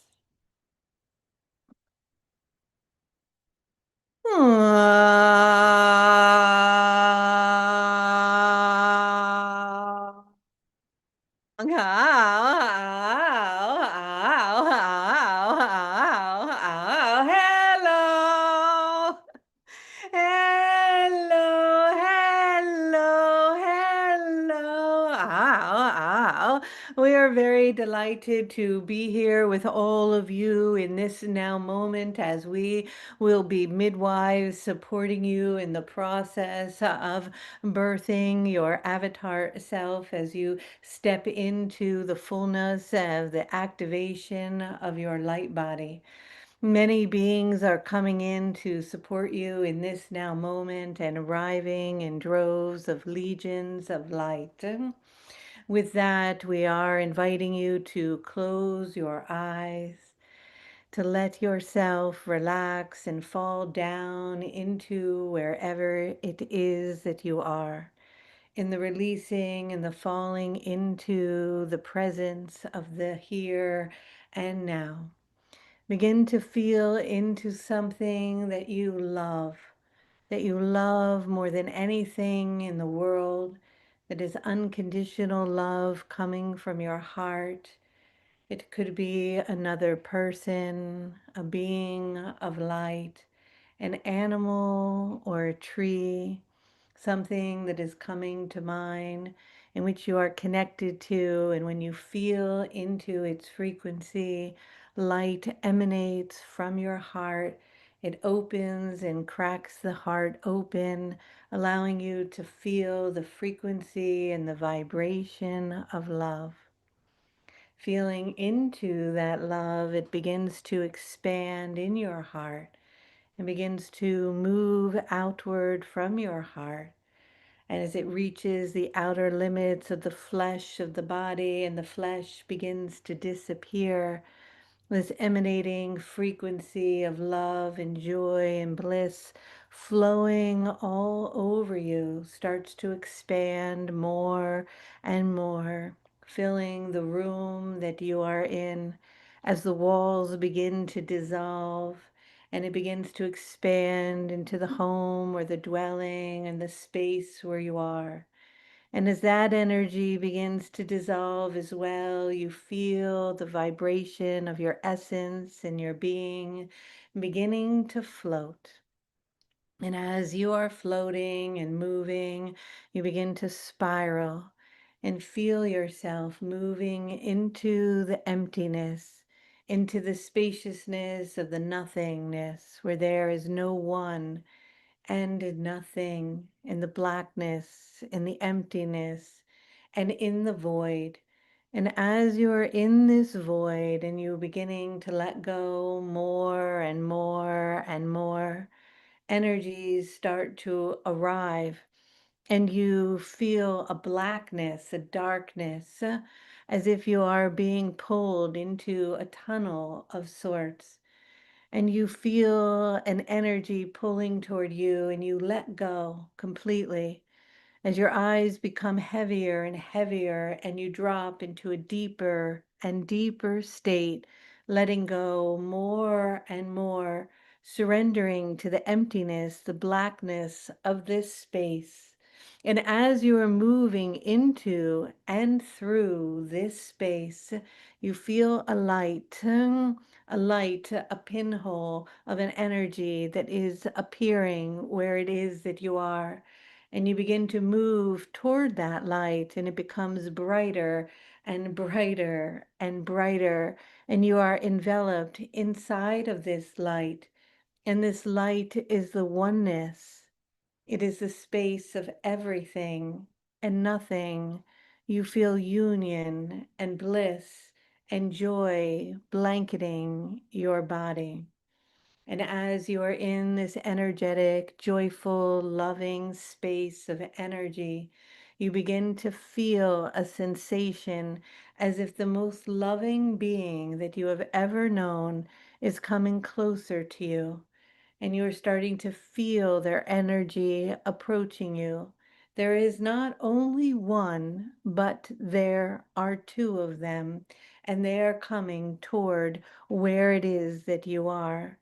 Hello. Hello, hello, hello. We are very delighted to be here with all of you in this now moment as we will be midwives supporting you in the process of birthing your avatar self as you step into the fullness of the activation of your light body. Many beings are coming in to support you in this now moment and arriving in droves of legions of light. With that, we are inviting you to close your eyes, to let yourself relax and fall down into wherever it is that you are, in the releasing and the falling into the presence of the here and now. Begin to feel into something that you love more than anything in the world, that is unconditional love coming from your heart. It could be another person, a being of light, an animal or a tree, something that is coming to mind in which you are connected to. And when you feel into its frequency, light emanates from your heart. It opens and cracks the heart open, allowing you to feel the frequency and the vibration of love. Feeling into that love, it begins to expand in your heart and begins to move outward from your heart. And as it reaches the outer limits of the flesh of the body and the flesh begins to disappear, this emanating frequency of love and joy and bliss flowing all over you starts to expand more and more, filling the room that you are in as the walls begin to dissolve and it begins to expand into the home or the dwelling and the space where you are. And as that energy begins to dissolve as well, you feel the vibration of your essence and your being beginning to float. And as you are floating and moving, you begin to spiral and feel yourself moving into the emptiness, into the spaciousness of the nothingness, where there is no one and nothing, in the blackness, in the emptiness, and in the void. And as you're in this void and you're beginning to let go more and more and more, energies start to arrive and you feel a blackness, a darkness, as if you are being pulled into a tunnel of sorts and you feel an energy pulling toward you and you let go completely as your eyes become heavier and heavier and you drop into a deeper and deeper state, letting go more and more, surrendering to the emptiness, the blackness of this space. And as you are moving into and through this space, you feel a light, a pinhole of an energy that is appearing where it is that you are. And you begin to move toward that light, and it becomes brighter and brighter and brighter. And you are enveloped inside of this light. And this light is the oneness. It is the space of everything and nothing. You feel union and bliss and joy blanketing your body. And as you are in this energetic, joyful, loving space of energy, you begin to feel a sensation as if the most loving being that you have ever known is coming closer to you and you're starting to feel their energy approaching you. There is not only one, but there are two of them, and they are coming toward where it is that you are.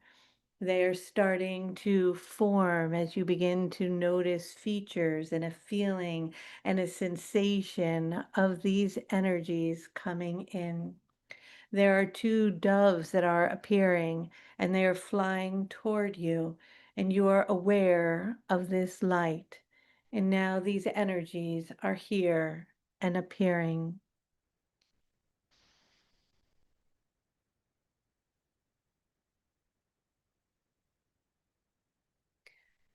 They are starting to form as you begin to notice features and a feeling and a sensation of these energies coming in. There are two doves that are appearing and they are flying toward you, and you are aware of this light. And now these energies are here and appearing.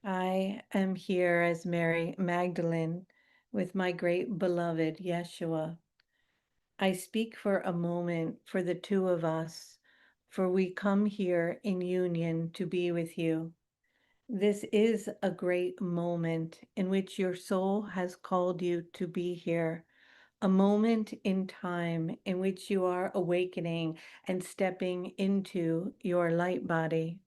I am here as Mary Magdalene with my great beloved Yeshua. I speak for a moment for the two of us, for we come here in union to be with you. This is a great moment in which your soul has called you to be here, a moment in time in which you are awakening and stepping into your light body.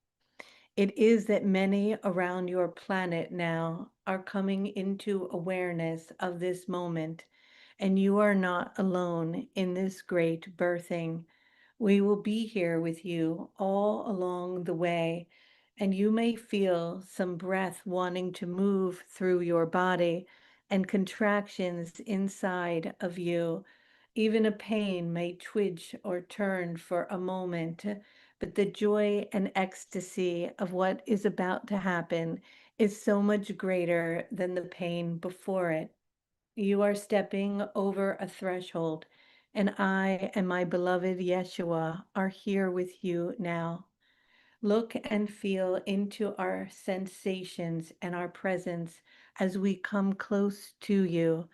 It is that many around your planet now are coming into awareness of this moment, and you are not alone in this great birthing. We will be here with you all along the way, and you may feel some breath wanting to move through your body and contractions inside of you. Even a pain may twitch or turn for a moment, but the joy and ecstasy of what is about to happen is so much greater than the pain before it. You are stepping over a threshold, and I and my beloved Yeshua are here with you now. Look and feel into our sensations and our presence as we come close to you,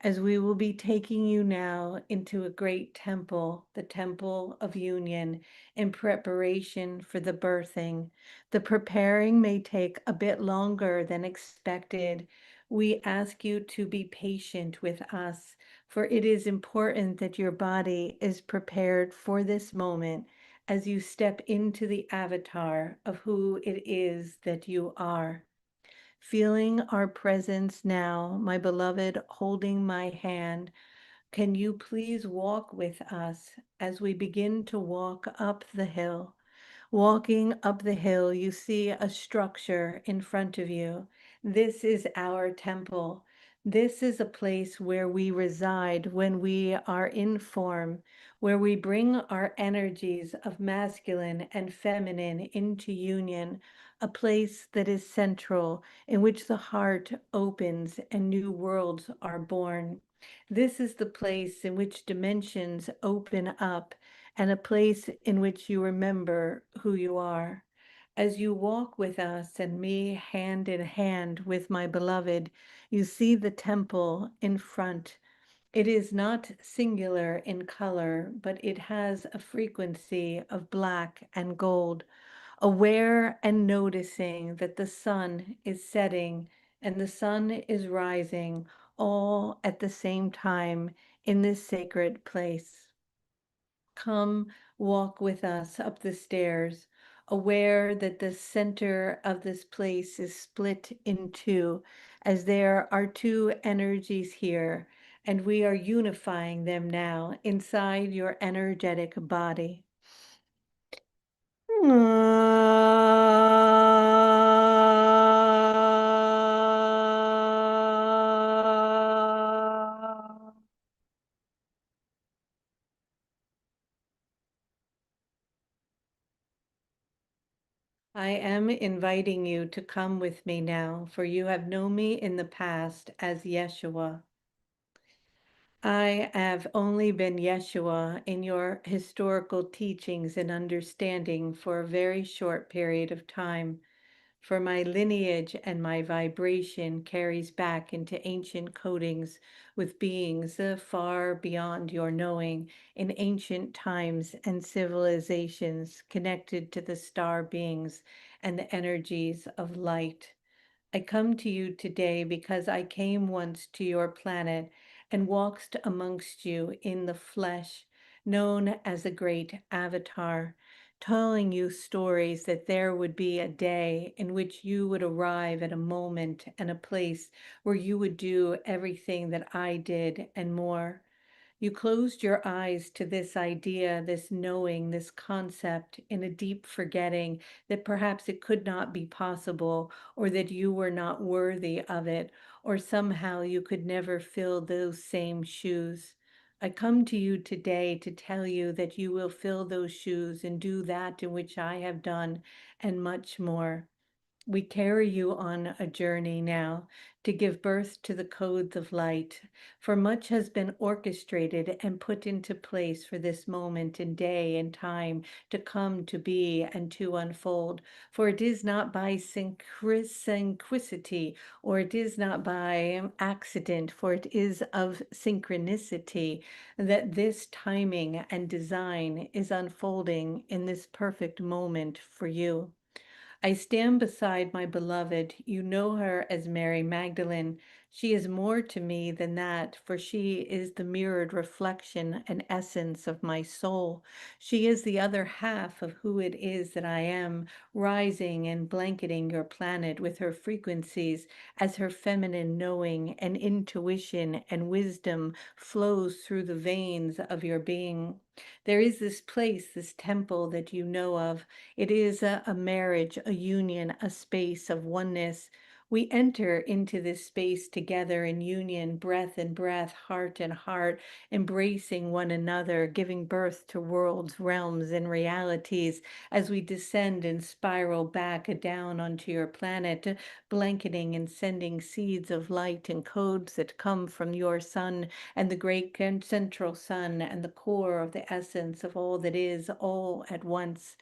as we will be taking you now into a great temple, the temple of union, in preparation for the birthing. The preparing may take a bit longer than expected. We ask you to be patient with us, for it is important that your body is prepared for this moment as you step into the avatar of who it is that you are. Feeling our presence now, my beloved, holding my hand, can you please walk with us as we begin to walk up the hill? Walking up the hill, you see a structure in front of you. This is our temple. This is a place where we reside when we are in form, where we bring our energies of masculine and feminine into union, a place that is central, in which the heart opens and new worlds are born. This is the place in which dimensions open up and a place in which you remember who you are. As you walk with us and me hand in hand with my beloved, you see the temple in front. It is not singular in color, but it has a frequency of black and gold, aware and noticing that the sun is setting and the sun is rising all at the same time in this sacred place. Come walk with us up the stairs, aware that the center of this place is split in two, as there are two energies here, and we are unifying them now inside your energetic body. I am inviting you to come with me now, for you have known me in the past as Yeshua. I have only been Yeshua in your historical teachings and understanding for a very short period of time, for my lineage and my vibration carries back into ancient codings with beings far beyond your knowing in ancient times and civilizations connected to the star beings and the energies of light. I come to you today because I came once to your planet and walked amongst you in the flesh, known as a great avatar, telling you stories that there would be a day in which you would arrive at a moment and a place where you would do everything that I did and more. You closed your eyes to this idea, this knowing, this concept in a deep forgetting that perhaps it could not be possible, or that you were not worthy of it, or somehow you could never fill those same shoes. I come to you today to tell you that you will fill those shoes and do that in which I have done, and much more. We carry you on a journey now to give birth to the codes of light, for much has been orchestrated and put into place for this moment in day and time to come to be and to unfold. For it is not by synchronicity, or it is not by accident, for it is of synchronicity that this timing and design is unfolding in this perfect moment for you. I stand beside my beloved. You know her as Mary Magdalene. She is more to me than that, for she is the mirrored reflection and essence of my soul. She is the other half of who it is that I am, rising and blanketing your planet with her frequencies as her feminine knowing and intuition and wisdom flows through the veins of your being. There is this place, this temple that you know of. It is a marriage, a union, a space of oneness. We enter into this space together in union, breath and breath, heart and heart, embracing one another, giving birth to worlds, realms, and realities as we descend and spiral back down onto your planet, blanketing and sending seeds of light and codes that come from your sun and the great central sun and the core of the essence of all that is, all at once.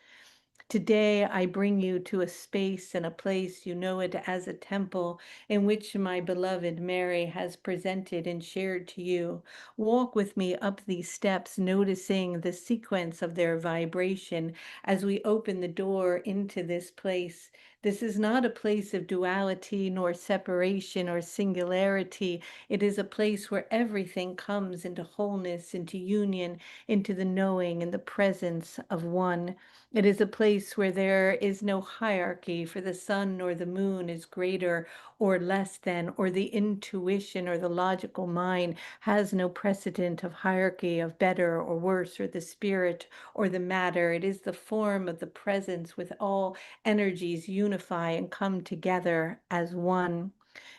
Today, I bring you to a space and a place, you know it as a temple, in which my beloved Mary has presented and shared to you. Walk with me up these steps, noticing the sequence of their vibration as we open the door into this place. This is not a place of duality, nor separation, or singularity. It is a place where everything comes into wholeness, into union, into the knowing and the presence of one. It is a place where there is no hierarchy, for the sun or the moon is greater or less than, or the intuition or the logical mind has no precedent of hierarchy of better or worse, or the spirit or the matter. It is the form of the presence with all energies unify and come together as one.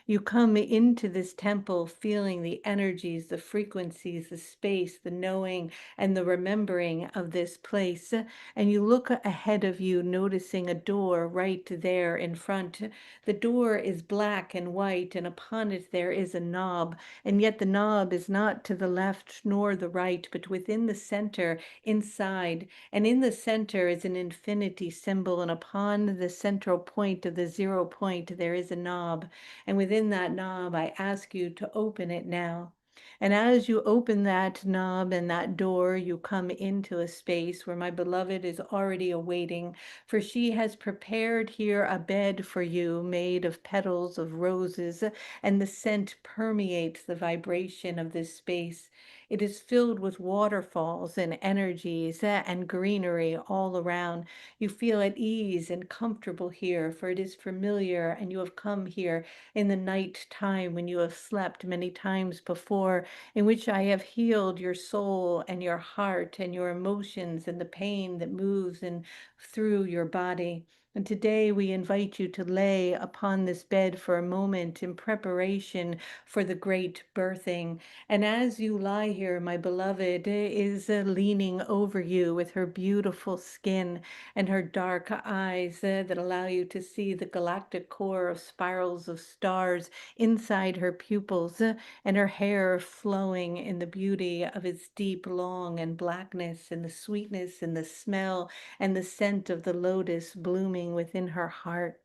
You come into this temple feeling the energies, the frequencies, the space, the knowing, and the remembering of this place. And you look ahead of you, noticing a door right there in front. The door is black and white, and upon it there is a knob. And yet the knob is not to the left nor the right, but within the center, inside. And in the center is an infinity symbol, and upon the central point of the 0 point, there is a knob. And within that knob, I ask you to open it now. And as you open that knob and that door, you come into a space where my beloved is already awaiting, for she has prepared here a bed for you made of petals of roses, and the scent permeates the vibration of this space. It is filled with waterfalls and energies and greenery all around. You feel at ease and comfortable here, for it is familiar, and you have come here in the night time when you have slept many times before, in which I have healed your soul and your heart and your emotions and the pain that moves and through your body. And today we invite you to lay upon this bed for a moment in preparation for the great birthing. And as you lie here, my beloved is leaning over you with her beautiful skin and her dark eyes that allow you to see the galactic core of spirals of stars inside her pupils, and her hair flowing in the beauty of its deep, long, and blackness, and the sweetness and the smell and the scent of the lotus blooming within her heart.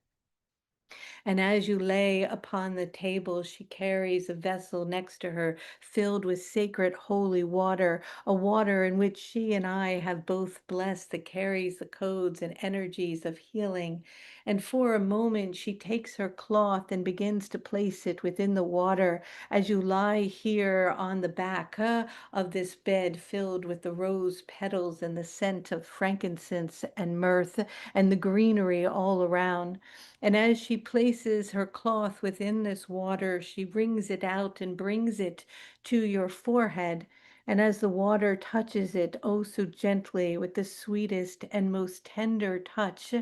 And as you lay upon the table, she carries a vessel next to her filled with sacred holy water, a water in which she and I have both blessed, that carries the codes and energies of healing. And for a moment, she takes her cloth and begins to place it within the water as you lie here on the back of this bed filled with the rose petals and the scent of frankincense and myrrh and the greenery all around. And as she places her cloth within this water, she wrings it out and brings it to your forehead. And as the water touches it, oh so gently, with the sweetest and most tender touch,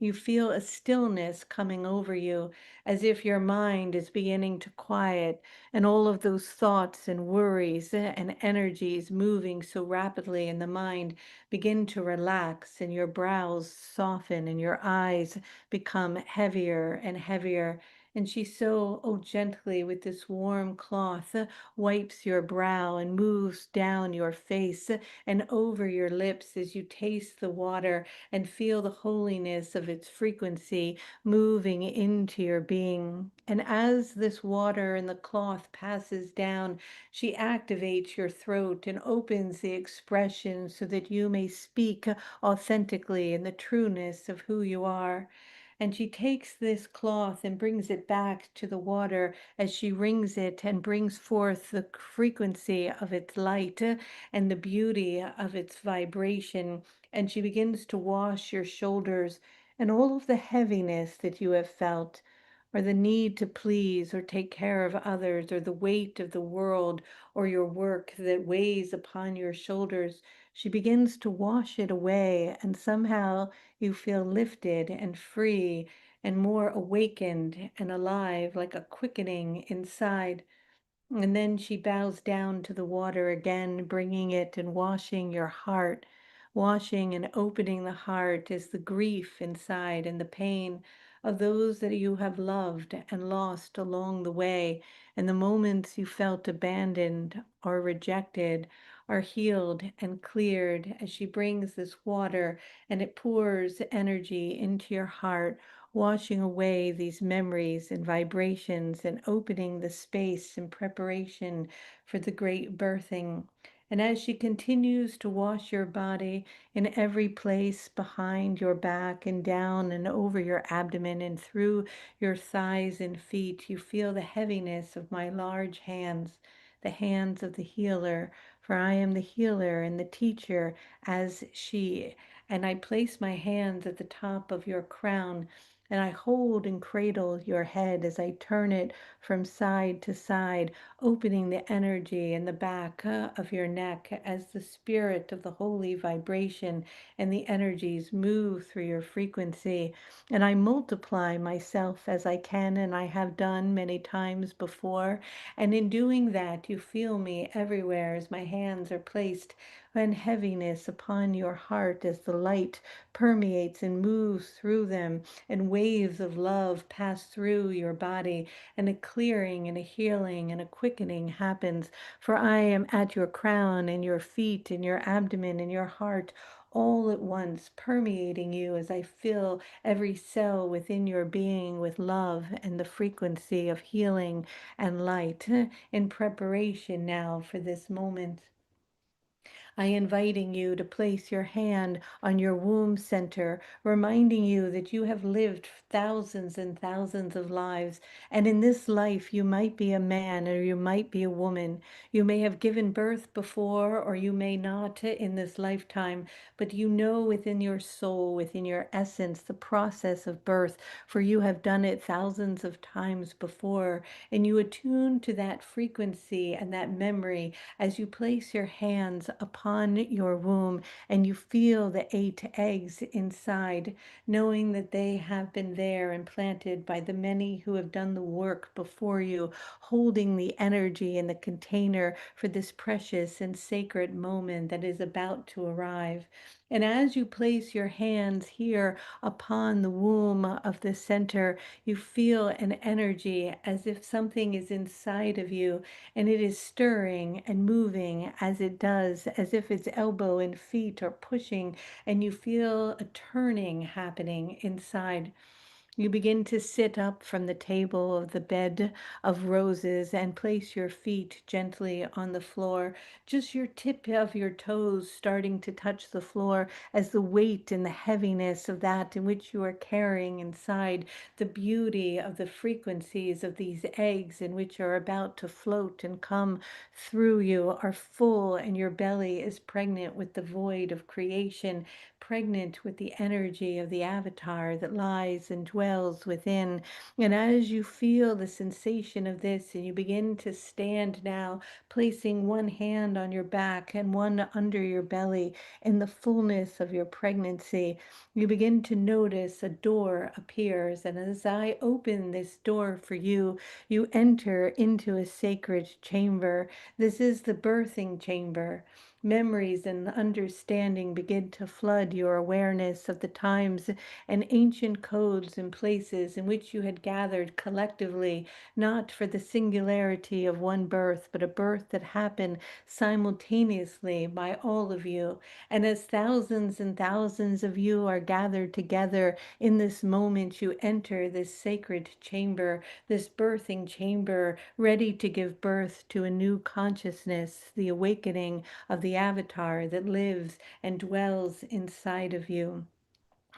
You feel a stillness coming over you, as if your mind is beginning to quiet, and all of those thoughts and worries and energies moving so rapidly in the mind begin to relax, and your brows soften, and your eyes become heavier and heavier. And she so, oh, gently with this warm cloth wipes your brow and moves down your face and over your lips as you taste the water and feel the holiness of its frequency moving into your being. And as this water and the cloth passes down, she activates your throat and opens the expression so that you may speak authentically in the trueness of who you are. And she takes this cloth and brings it back to the water as she wrings it and brings forth the frequency of its light and the beauty of its vibration. And she begins to wash your shoulders and all of the heaviness that you have felt, or the need to please or take care of others, or the weight of the world or your work that weighs upon your shoulders. She begins to wash it away, and somehow you feel lifted and free and more awakened and alive, like a quickening inside. And then she bows down to the water again, bringing it and washing your heart, washing and opening the heart as the grief inside and the pain of those that you have loved and lost along the way, and the moments you felt abandoned or rejected are healed and cleared as she brings this water and it pours energy into your heart, washing away these memories and vibrations and opening the space in preparation for the great birthing. And as she continues to wash your body in every place behind your back and down and over your abdomen and through your thighs and feet, you feel the heaviness of my large hands, the hands of the healer, for I am the healer and the teacher as she. And I place my hands at the top of your crown, and I hold and cradle your head as I turn it from side to side, opening the energy in the back of your neck as the spirit of the holy vibration and the energies move through your frequency. And I multiply myself as I can, and I have done many times before. And in doing that, you feel me everywhere as my hands are placed and heaviness upon your heart as the light permeates and moves through them, and waves of love pass through your body, and a clearing and a healing and a quickening happens. For I am at your crown and your feet and your abdomen and your heart all at once, permeating you as I fill every cell within your being with love and the frequency of healing and light, in preparation now for this moment. I inviting you to place your hand on your womb center, reminding you that you have lived thousands and thousands of lives. And in this life, you might be a man or you might be a woman. You may have given birth before, or you may not in this lifetime, but you know within your soul, within your essence, the process of birth, for you have done it thousands of times before. And you attune to that frequency and that memory as you place your hands upon your womb and you feel the 8 eggs inside, knowing that they have been there and planted by the many who have done the work before you, holding the energy in the container for this precious and sacred moment that is about to arrive. And as you place your hands here upon the womb of the center, you feel an energy as if something is inside of you, and it is stirring and moving as it does, as if its elbow and feet are pushing, and you feel a turning happening inside. You begin to sit up from the table of the bed of roses and place your feet gently on the floor, just your tip of your toes starting to touch the floor as the weight and the heaviness of that in which you are carrying inside, the beauty of the frequencies of these eggs in which are about to float and come through you are full, and your belly is pregnant with the void of creation, pregnant with the energy of the avatar that lies and dwells dwells within. And as you feel the sensation of this, and you begin to stand now, placing one hand on your back and one under your belly in the fullness of your pregnancy, you begin to notice a door appears. And as I open this door for you, you enter into a sacred chamber. This is the birthing chamber. Memories and understanding begin to flood your awareness of the times and ancient codes and places in which you had gathered collectively, not for the singularity of one birth, but a birth that happened simultaneously by all of you. And as thousands and thousands of you are gathered together in this moment, you enter this sacred chamber, this birthing chamber, ready to give birth to a new consciousness, the awakening of the avatar that lives and dwells inside of you.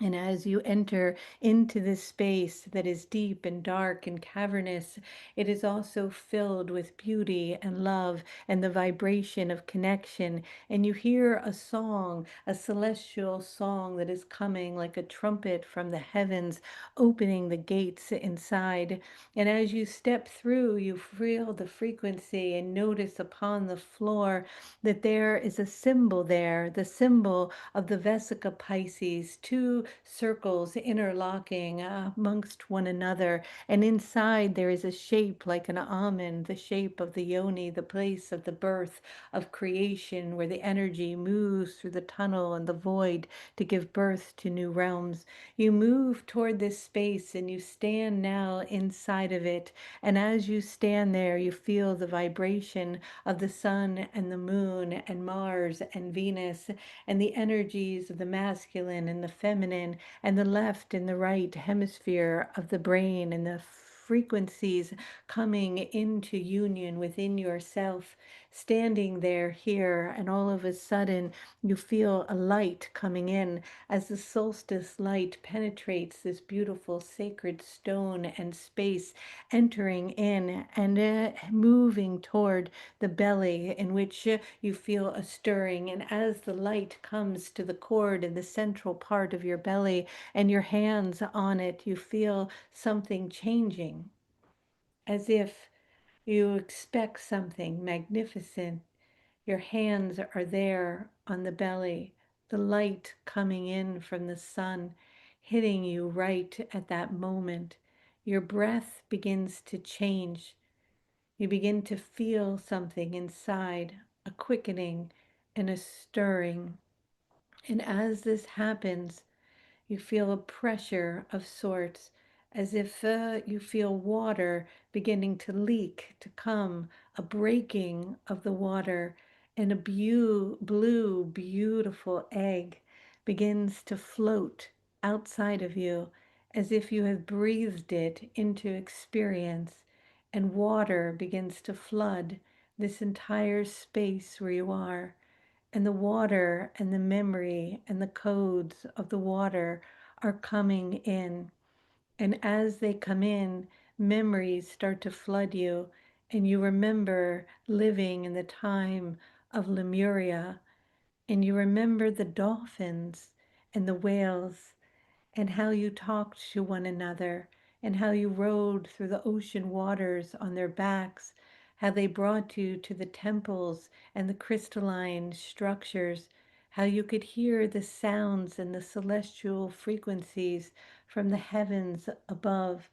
And as you enter into this space that is deep and dark and cavernous, it is also filled with beauty and love and the vibration of connection. And you hear a song, a celestial song that is coming like a trumpet from the heavens, opening the gates inside. And as you step through, you feel the frequency and notice upon the floor that there is a symbol there, the symbol of the Vesica Pisces, two circles interlocking amongst one another. And inside there is a shape like an almond, the shape of the yoni, the place of the birth of creation, where the energy moves through the tunnel and the void to give birth to new realms. You move toward this space and you stand now inside of it. And as you stand there, you feel the vibration of the sun and the moon and Mars and Venus and the energies of the masculine and the feminine and the left and the right hemisphere of the brain and the frequencies coming into union within yourself, standing there here, and all of a sudden you feel a light coming in as the solstice light penetrates this beautiful sacred stone and space, entering in and moving toward the belly, in which you feel a stirring. And as the light comes to the cord in the central part of your belly and your hands on it, you feel something changing, as if you expect something magnificent. Your hands are there on the belly, the light coming in from the sun, hitting you right at that moment. Your breath begins to change. You begin to feel something inside, a quickening and a stirring. And as this happens, you feel a pressure of sorts, as if you feel water beginning to leak, to come, a breaking of the water, and a blue, beautiful egg begins to float outside of you, as if you have breathed it into experience, and water begins to flood this entire space where you are. And the water and the memory and the codes of the water are coming in. And as they come in, memories start to flood you. And you remember living in the time of Lemuria. And you remember the dolphins and the whales and how you talked to one another, and how you rode through the ocean waters on their backs, how they brought you to the temples and the crystalline structures, how you could hear the sounds and the celestial frequencies from the heavens above,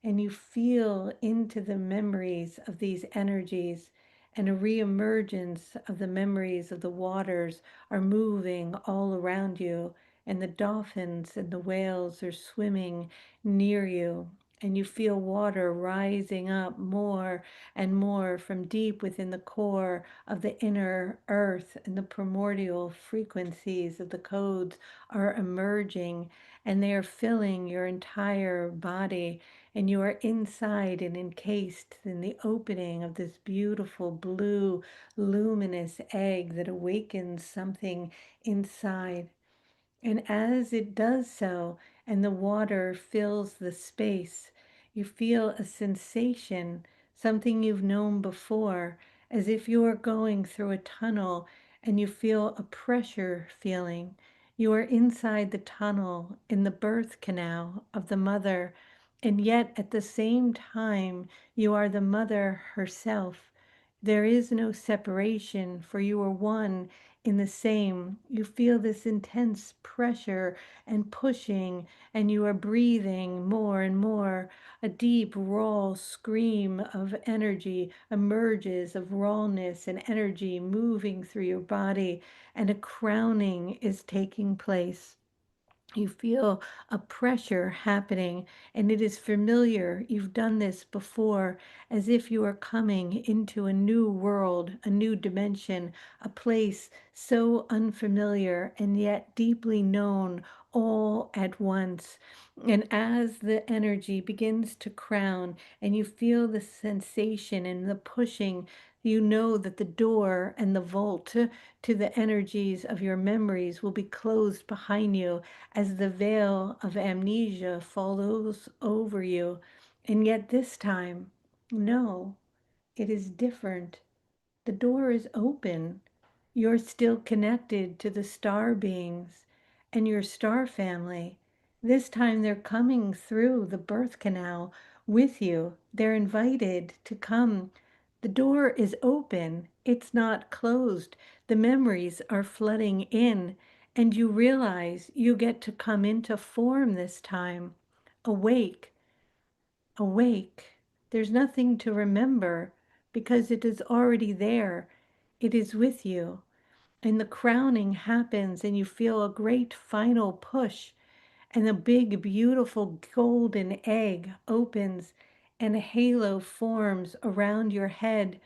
and you feel into the memories of these energies, and a reemergence of the memories of the waters are moving all around you, and the dolphins and the whales are swimming near you. And you feel water rising up more and more from deep within the core of the inner earth, and the primordial frequencies of the codes are emerging, and they are filling your entire body, and you are inside and encased in the opening of this beautiful blue luminous egg that awakens something inside. And as it does so, and the water fills the space, you feel a sensation, something you've known before, as if you are going through a tunnel and you feel a pressure feeling. You are inside the tunnel in the birth canal of the mother, and yet at the same time, you are the mother herself. There is no separation, for you are one in the same. You feel this intense pressure and pushing, and you are breathing more and more. A deep, raw scream of energy emerges, of rawness and energy moving through your body, and a crowning is taking place. You feel a pressure happening, and it is familiar. You've done this before, as if you are coming into a new world, a new dimension, a place so unfamiliar and yet deeply known all at once. And as the energy begins to crown and you feel the sensation and the pushing, you know that the door and the vault to the energies of your memories will be closed behind you as the veil of amnesia follows over you. And yet this time, no, it is different. The door is open. You're still connected to the star beings and your star family. This time they're coming through the birth canal with you. They're invited to come. The door is open, it's not closed. The memories are flooding in, and you realize you get to come into form this time. Awake, awake. There's nothing to remember because it is already there. It is with you. And the crowning happens, and you feel a great final push, and a big, beautiful golden egg opens, and a halo forms around your head,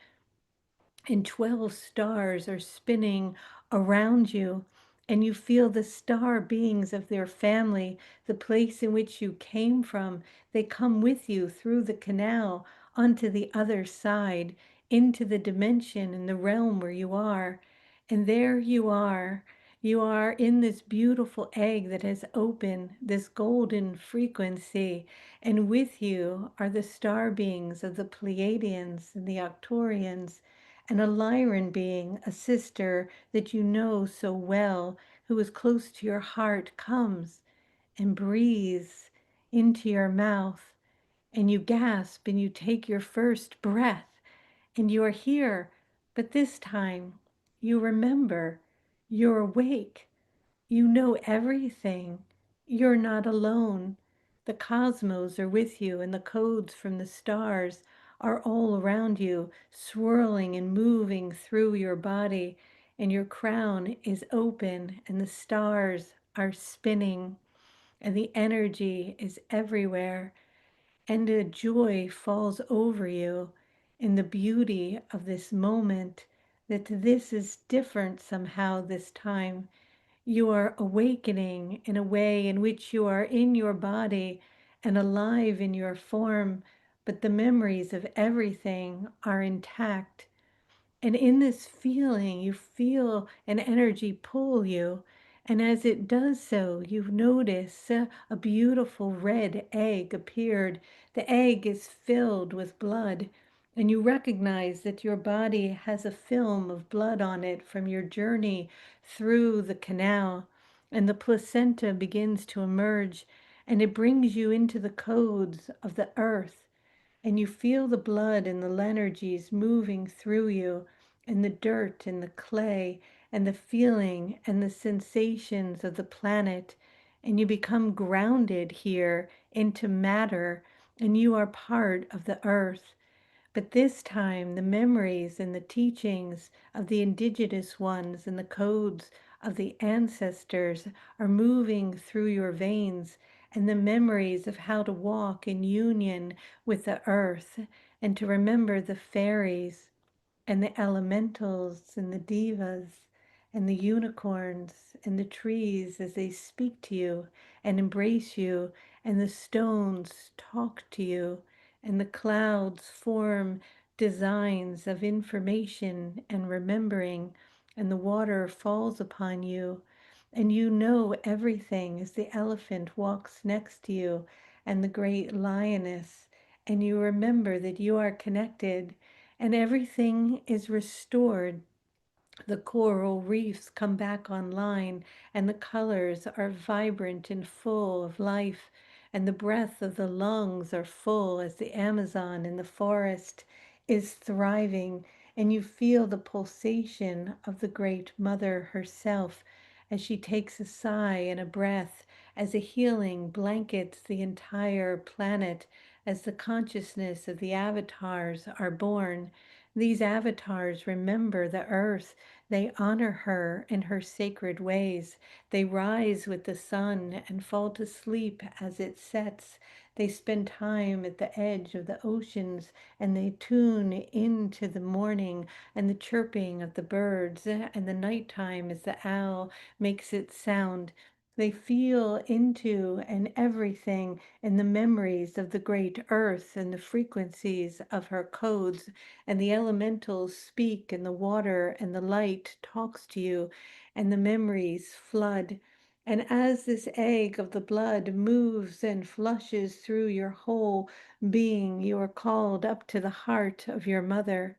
and 12 stars are spinning around you, and you feel the star beings of their family, the place in which you came from. They come with you through the canal onto the other side, into the dimension and the realm where you are. And there you are. You are in this beautiful egg that has opened, this golden frequency, and with you are the star beings of the Pleiadians and the Octorians, and a Lyran being, a sister that you know so well, who is close to your heart, comes and breathes into your mouth, and you gasp and you take your first breath, and you are here. But this time you remember, you're awake, you know everything. You're not alone. The cosmos are with you, and the codes from the stars are all around you, swirling and moving through your body. And your crown is open, and the stars are spinning, and the energy is everywhere. And a joy falls over you in the beauty of this moment, that this is different somehow this time. You are awakening in a way in which you are in your body and alive in your form, but the memories of everything are intact. And in this feeling, you feel an energy pull you. And as it does so, you notice a beautiful red egg appeared. The egg is filled with blood. And you recognize that your body has a film of blood on it from your journey through the canal. And the placenta begins to emerge, and it brings you into the codes of the earth, and you feel the blood and the linergies moving through you, and the dirt and the clay, and the feeling and the sensations of the planet, and you become grounded here into matter, and you are part of the earth. But this time, the memories and the teachings of the indigenous ones and the codes of the ancestors are moving through your veins, and the memories of how to walk in union with the earth and to remember the fairies and the elementals and the divas and the unicorns and the trees as they speak to you and embrace you, and the stones talk to you, and the clouds form designs of information and remembering, and the water falls upon you, and you know everything as the elephant walks next to you and the great lioness, and you remember that you are connected, and everything is restored. The coral reefs come back online, and the colors are vibrant and full of life, and the breath of the lungs are full as the Amazon in the forest is thriving, and you feel the pulsation of the Great Mother herself as she takes a sigh and a breath, as a healing blankets the entire planet, as the consciousness of the avatars are born. These avatars remember the earth. They honor her in her sacred ways. They rise with the sun and fall to sleep as it sets. They spend time at the edge of the oceans, and they tune into the morning and the chirping of the birds and the nighttime as the owl makes its sound. They feel into and everything in the memories of the great earth and the frequencies of her codes, and the elementals speak, and the water and the light talks to you, and the memories flood. And as this egg of the blood moves and flushes through your whole being, you are called up to the heart of your mother.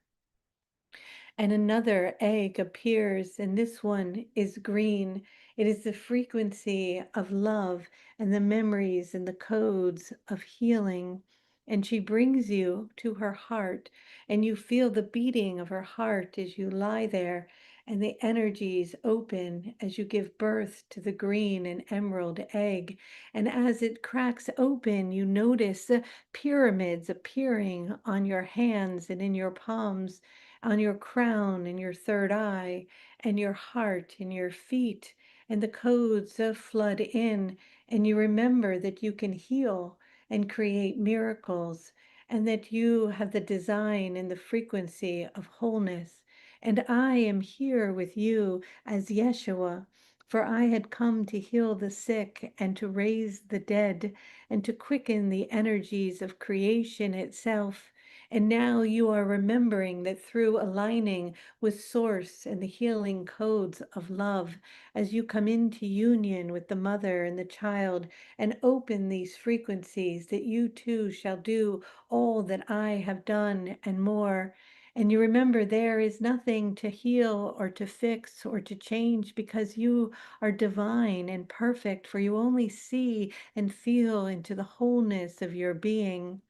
And another egg appears, and this one is green. It is the frequency of love and the memories and the codes of healing. And she brings you to her heart, and you feel the beating of her heart as you lie there, and the energies open as you give birth to the green and emerald egg. And as it cracks open, you notice the pyramids appearing on your hands and in your palms, on your crown and your third eye, and your heart and your feet, and the codes flood in, and you remember that you can heal and create miracles, and that you have the design and the frequency of wholeness. And I am here with you as Yeshua, for I had come to heal the sick and to raise the dead and to quicken the energies of creation itself. And now you are remembering that through aligning with Source and the healing codes of love, as you come into union with the mother and the child and open these frequencies, that you too shall do all that I have done and more. And you remember there is nothing to heal or to fix or to change, because you are divine and perfect, for you only see and feel into the wholeness of your being,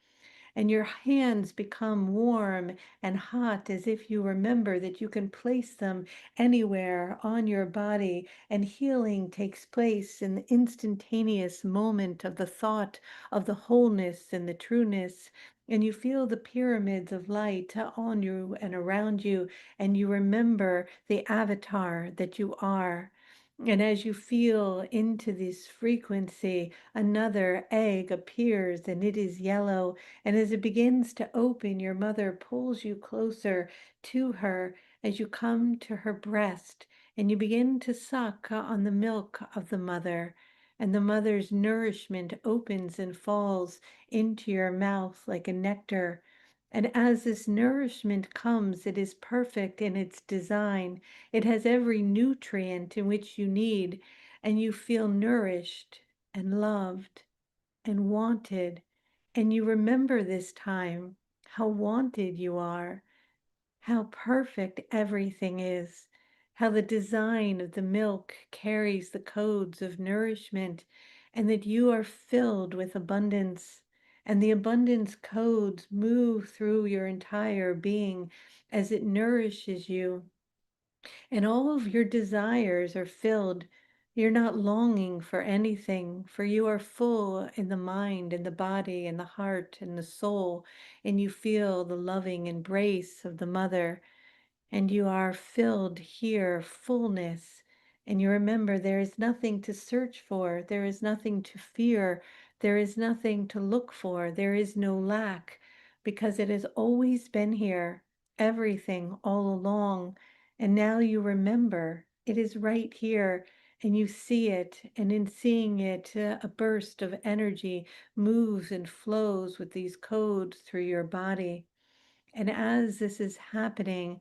and your hands become warm and hot as if you remember that you can place them anywhere on your body, and healing takes place in the instantaneous moment of the thought of the wholeness and the trueness. And you feel the pyramids of light on you and around you, and you remember the avatar that you are. And as you feel into this frequency, another egg appears, and it is yellow, and as it begins to open, your mother pulls you closer to her as you come to her breast, and you begin to suck on the milk of the mother. And the mother's nourishment opens and falls into your mouth like a nectar. And as this nourishment comes, it is perfect in its design. It has every nutrient in which you need, and you feel nourished and loved and wanted, and you remember this time how wanted you are, how perfect everything is, how the design of the milk carries the codes of nourishment, and that you are filled with abundance. And the abundance codes move through your entire being as it nourishes you, and all of your desires are filled. You're not longing for anything, for you are full in the mind and the body and the heart and the soul, and you feel the loving embrace of the mother, and you are filled here, fullness. And you remember there is nothing to search for, there is nothing to fear, there is nothing to look for, there is no lack, because it has always been here, everything all along. And now you remember it is right here, and you see it, and in seeing it, a burst of energy moves and flows with these codes through your body. And as this is happening,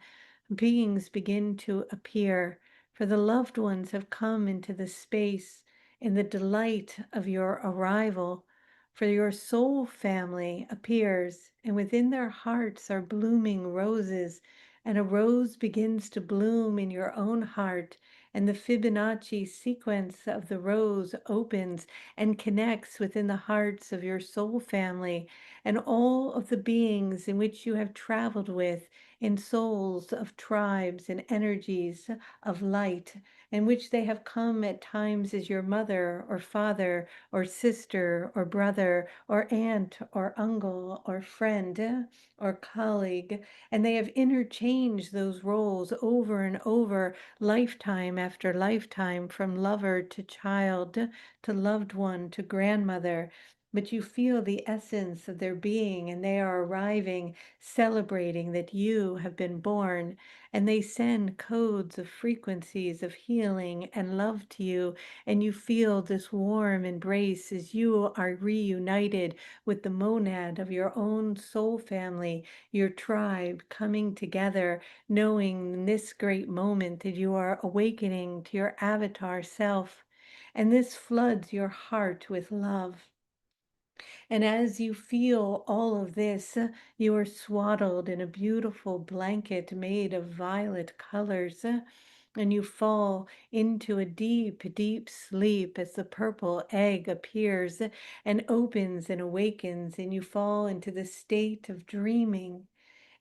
beings begin to appear, for the loved ones have come into the space in the delight of your arrival. For your soul family appears, and within their hearts are blooming roses, and a rose begins to bloom in your own heart, and the Fibonacci sequence of the rose opens and connects within the hearts of your soul family and all of the beings in which you have traveled with, in souls of tribes and energies of light, in which they have come at times as your mother or father or sister or brother or aunt or uncle or friend or colleague, and they have interchanged those roles over and over, lifetime after lifetime, from lover to child to loved one to grandmother. But you feel the essence of their being, and they are arriving, celebrating that you have been born, and they send codes of frequencies of healing and love to you, and you feel this warm embrace as you are reunited with the monad of your own soul family, your tribe coming together, knowing in this great moment that you are awakening to your avatar self. And this floods your heart with love. And as you feel all of this, you are swaddled in a beautiful blanket made of violet colors. And you fall into a deep, deep sleep as the purple egg appears and opens and awakens, and you fall into the state of dreaming.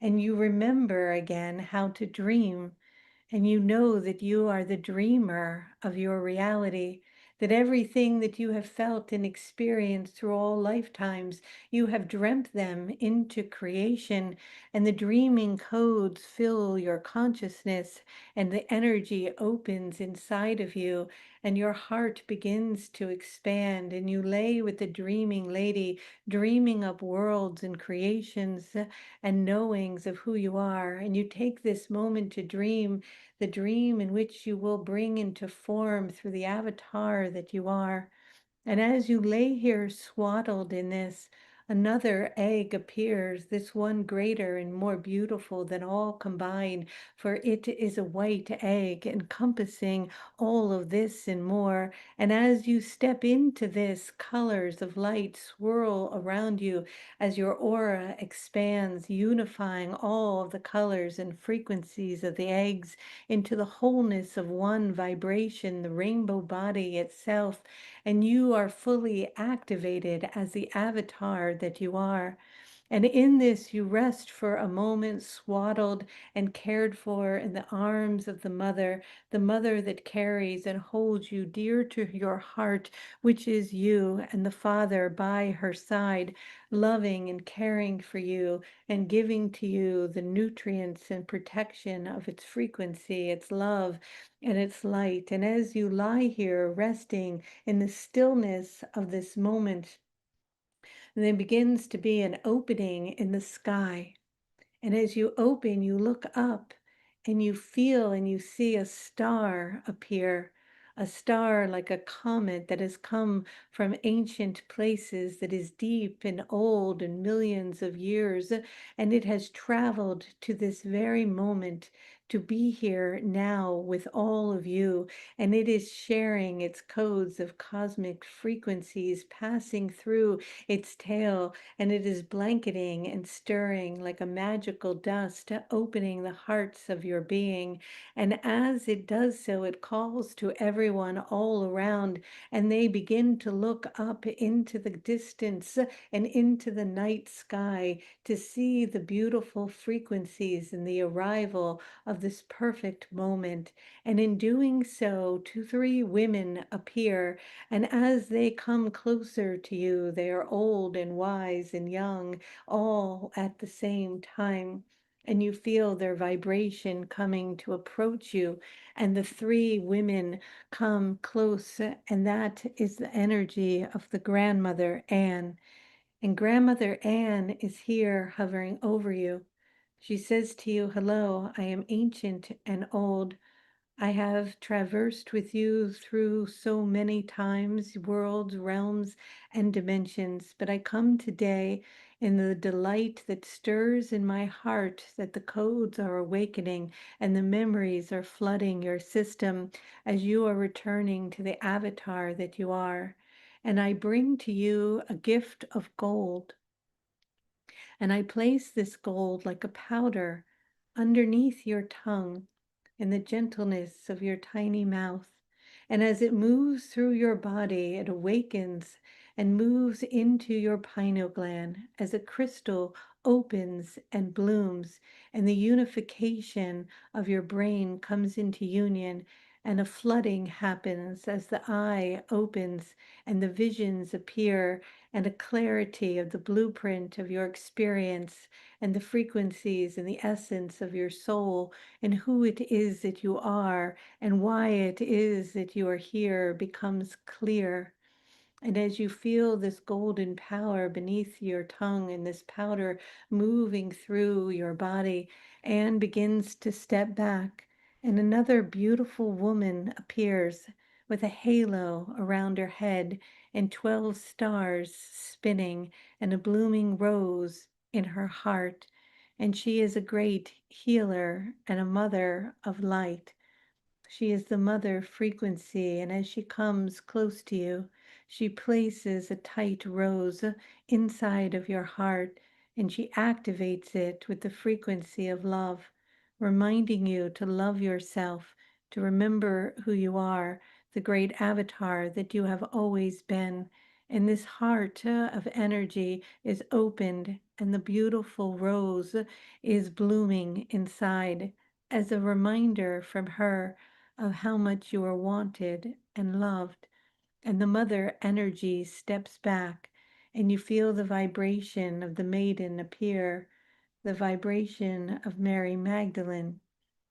And you remember again how to dream, and you know that you are the dreamer of your reality, that everything that you have felt and experienced through all lifetimes, you have dreamt them into creation, and the dreaming codes fill your consciousness, and the energy opens inside of you, and your heart begins to expand, and you lay with the dreaming lady, dreaming up worlds and creations and knowings of who you are. And you take this moment to dream the dream in which you will bring into form through the avatar that you are. And as you lay here swaddled in this, another egg appears, this one greater and more beautiful than all combined, for it is a white egg encompassing all of this and more. And as you step into this, colors of light swirl around you as your aura expands, unifying all of the colors and frequencies of the eggs into the wholeness of one vibration, the rainbow body itself, and you are fully activated as the avatar that you are. And in this, you rest for a moment, swaddled and cared for in the arms of the mother that carries and holds you dear to your heart, which is you, and the father by her side, loving and caring for you and giving to you the nutrients and protection of its frequency, its love, and its light. And as you lie here resting in the stillness of this moment, there begins to be an opening in the sky. And as you open, you look up and you feel and you see a star appear, a star like a comet that has come from ancient places, that is deep and old and millions of years, and it has traveled to this very moment to be here now with all of you, and it is sharing its codes of cosmic frequencies passing through its tail, and it is blanketing and stirring like a magical dust, opening the hearts of your being. And as it does so, it calls to everyone all around, and they begin to look up into the distance and into the night sky to see the beautiful frequencies and the arrival of this perfect moment. And in doing so, 2, 3 women appear, and as they come closer to you, they are old and wise and young, all at the same time. And you feel their vibration coming to approach you. And the 3 women come close, and that is the energy of the grandmother, Anne. And grandmother Anne is here hovering over you. She says to you, "Hello, I am ancient and old. I have traversed with you through so many times, worlds, realms, and dimensions, but I come today in the delight that stirs in my heart that the codes are awakening and the memories are flooding your system as you are returning to the avatar that you are. And I bring to you a gift of gold, and I place this gold like a powder underneath your tongue, in the gentleness of your tiny mouth. And as it moves through your body, it awakens and moves into your pineal gland as a crystal opens and blooms, and the unification of your brain comes into union, and a flooding happens as the eye opens and the visions appear, and a clarity of the blueprint of your experience and the frequencies and the essence of your soul and who it is that you are and why it is that you are here becomes clear. And as you feel this golden power beneath your tongue and this powder moving through your body, Anne begins to step back, and another beautiful woman appears with a halo around her head and 12 stars spinning and a blooming rose in her heart. And she is a great healer and a mother of light. She is the mother frequency, and as she comes close to you, she places a tight rose inside of your heart and she activates it with the frequency of love, reminding you to love yourself, to remember who you are, the great avatar that you have always been. And this heart of energy is opened, and the beautiful rose is blooming inside as a reminder from her of how much you are wanted and loved. And the mother energy steps back, and you feel the vibration of the maiden appear, the vibration of Mary Magdalene.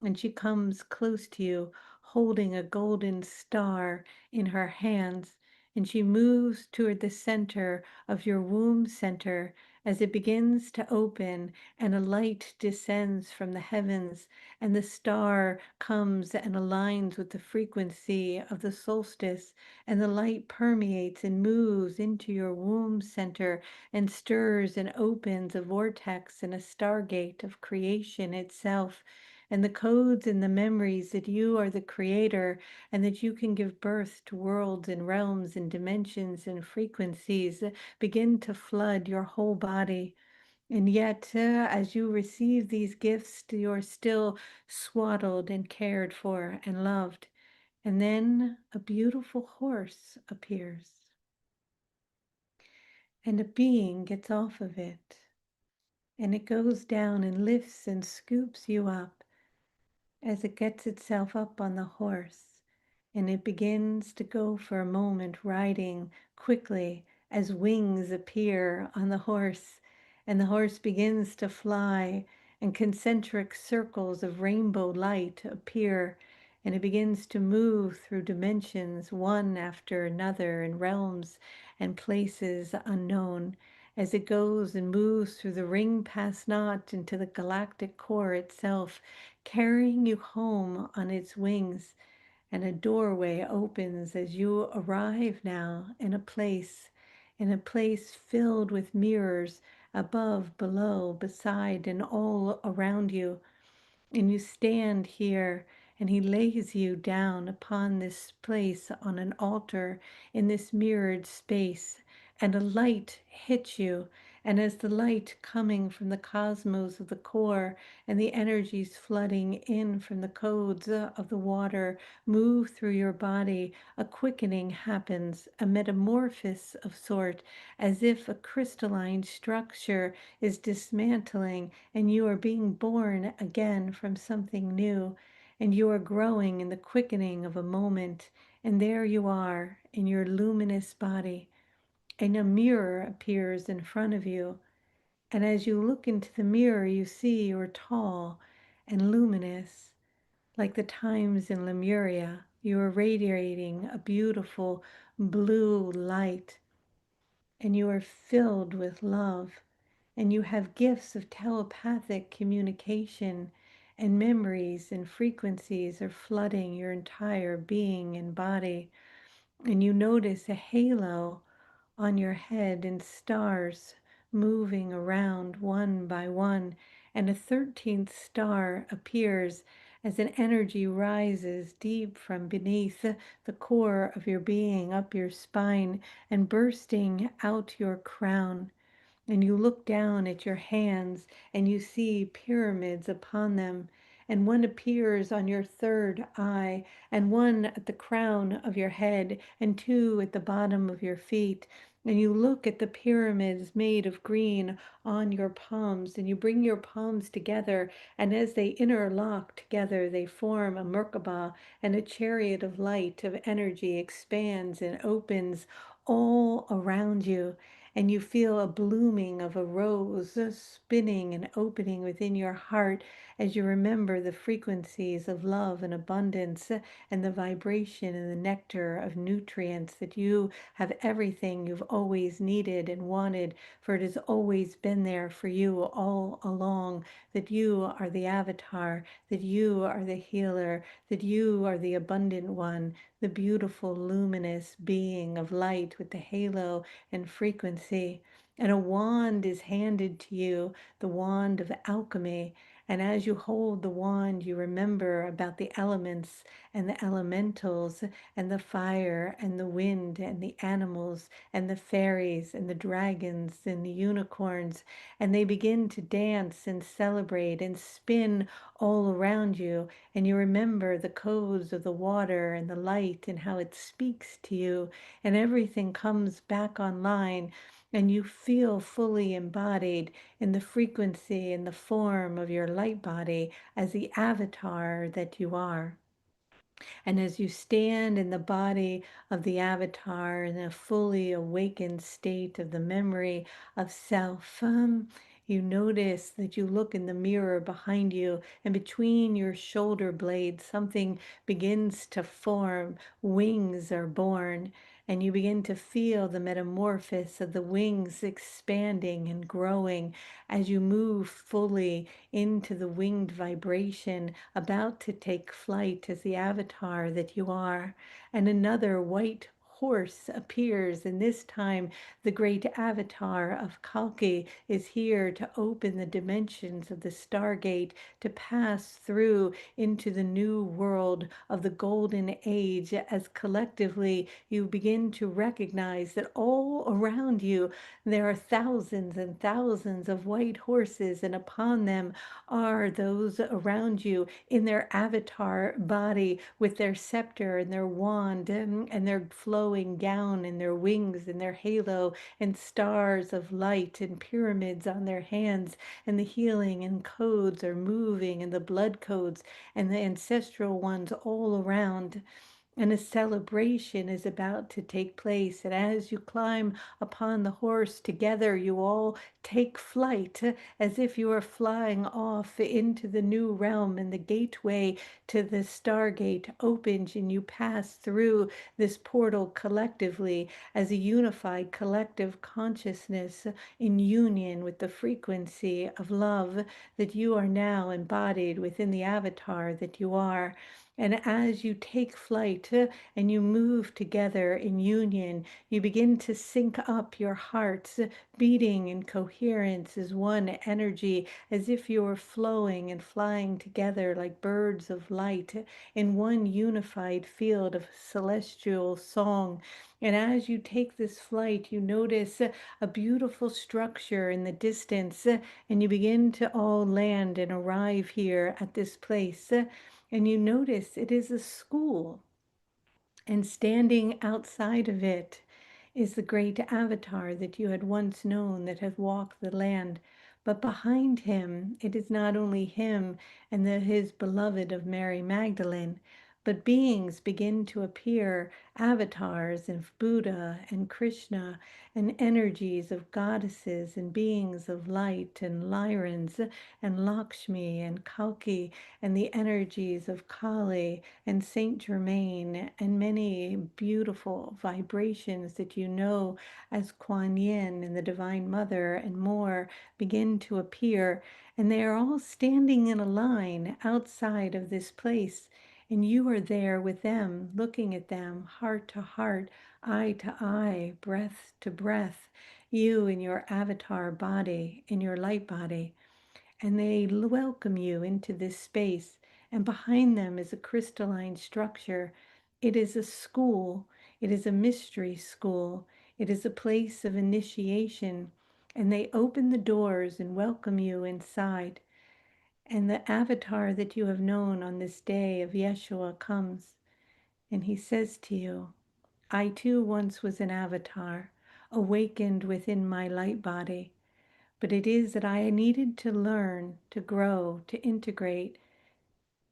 And she comes close to you, holding a golden star in her hands. And she moves toward the center of your womb center as it begins to open, and a light descends from the heavens, and the star comes and aligns with the frequency of the solstice, and the light permeates and moves into your womb center and stirs and opens a vortex and a stargate of creation itself, and the codes and the memories that you are the creator and that you can give birth to worlds and realms and dimensions and frequencies begin to flood your whole body. And yet, as you receive these gifts, you're still swaddled and cared for and loved. And then a beautiful horse appears, and a being gets off of it, and it goes down and lifts and scoops you up as it gets itself up on the horse, and it begins to go for a moment riding quickly as wings appear on the horse, and the horse begins to fly, and concentric circles of rainbow light appear, and it begins to move through dimensions one after another in realms and places unknown as it goes and moves through the ring past not into the galactic core itself, carrying you home on its wings. And a doorway opens as you arrive now in a place filled with mirrors above, below, beside, and all around you. And you stand here, and he lays you down upon this place on an altar in this mirrored space, and a light hits you. And as the light coming from the cosmos of the core and the energies flooding in from the codes of the water move through your body, a quickening happens, a metamorphosis of sort, as if a crystalline structure is dismantling and you are being born again from something new, and you are growing in the quickening of a moment, and there you are in your luminous body, and a mirror appears in front of you. And as you look into the mirror, you see you're tall and luminous, like the times in Lemuria. You are radiating a beautiful blue light, and you are filled with love, and you have gifts of telepathic communication, and memories and frequencies are flooding your entire being and body. And you notice a halo on your head and stars moving around one by one, and a 13th star appears as an energy rises deep from beneath the core of your being, up your spine, and bursting out your crown. And you look down at your hands and you see pyramids upon them. And one appears on your third eye, and one at the crown of your head, and two at the bottom of your feet. And you look at the pyramids made of green on your palms, and you bring your palms together, and as they interlock together, they form a Merkabah, and a chariot of light, of energy, expands and opens all around you. And you feel a blooming of a rose spinning and opening within your heart as you remember the frequencies of love and abundance and the vibration and the nectar of nutrients, that you have everything you've always needed and wanted, for it has always been there for you all along, that you are the avatar, that you are the healer, that you are the abundant one, the beautiful luminous being of light with the halo and frequency. And a wand is handed to you, the wand of alchemy. And as you hold the wand, you remember about the elements and the elementals and the fire and the wind and the animals and the fairies and the dragons and the unicorns. And they begin to dance and celebrate and spin all around you. And you remember the codes of the water and the light and how it speaks to you. And everything comes back online, and you feel fully embodied in the frequency and the form of your light body as the avatar that you are. And as you stand in the body of the avatar in a fully awakened state of the memory of self, you notice that you look in the mirror behind you, and between your shoulder blades, something begins to form. Wings are born, and you begin to feel the metamorphosis of the wings expanding and growing as you move fully into the winged vibration, about to take flight as the avatar that you are. And another white horse appears, and this time the great avatar of Kalki is here to open the dimensions of the Stargate, to pass through into the new world of the golden age, as collectively you begin to recognize that all around you there are thousands and thousands of white horses, and upon them are those around you in their avatar body with their scepter and their wand, and their flowing gown and their wings and their halo and stars of light and pyramids on their hands, and the healing and codes are moving, and the blood codes and the ancestral ones all around. And a celebration is about to take place. And as you climb upon the horse together, you all take flight, as if you are flying off into the new realm, and the gateway to the Stargate opens, and you pass through this portal collectively as a unified collective consciousness in union with the frequency of love that you are now embodied within the avatar that you are. And as you take flight and you move together in union, you begin to sync up your hearts, beating in coherence as one energy, as if you were flowing and flying together like birds of light in one unified field of celestial song. And as you take this flight, you notice a beautiful structure in the distance, and you begin to all land and arrive here at this place. And you notice it is a school, and standing outside of it is the great avatar that you had once known, that had walked the land. But behind him, it is not only him and his beloved of Mary Magdalene, but beings begin to appear, avatars of Buddha and Krishna, and energies of goddesses and beings of light, and Lyrans and Lakshmi and Kalki, and the energies of Kali and Saint Germain, and many beautiful vibrations that you know as Kuan Yin and the Divine Mother, and more begin to appear. And they are all standing in a line outside of this place. And you are there with them, looking at them, heart to heart, eye to eye, breath to breath, you in your avatar body, in your light body. And they welcome you into this space. And behind them is a crystalline structure. It is a school. It is a mystery school. It is a place of initiation. and they open the doors and welcome you inside. And the avatar that you have known on this day of Yeshua comes, and he says to you, I too once was an avatar, awakened within my light body, but it is that I needed to learn, to grow, to integrate,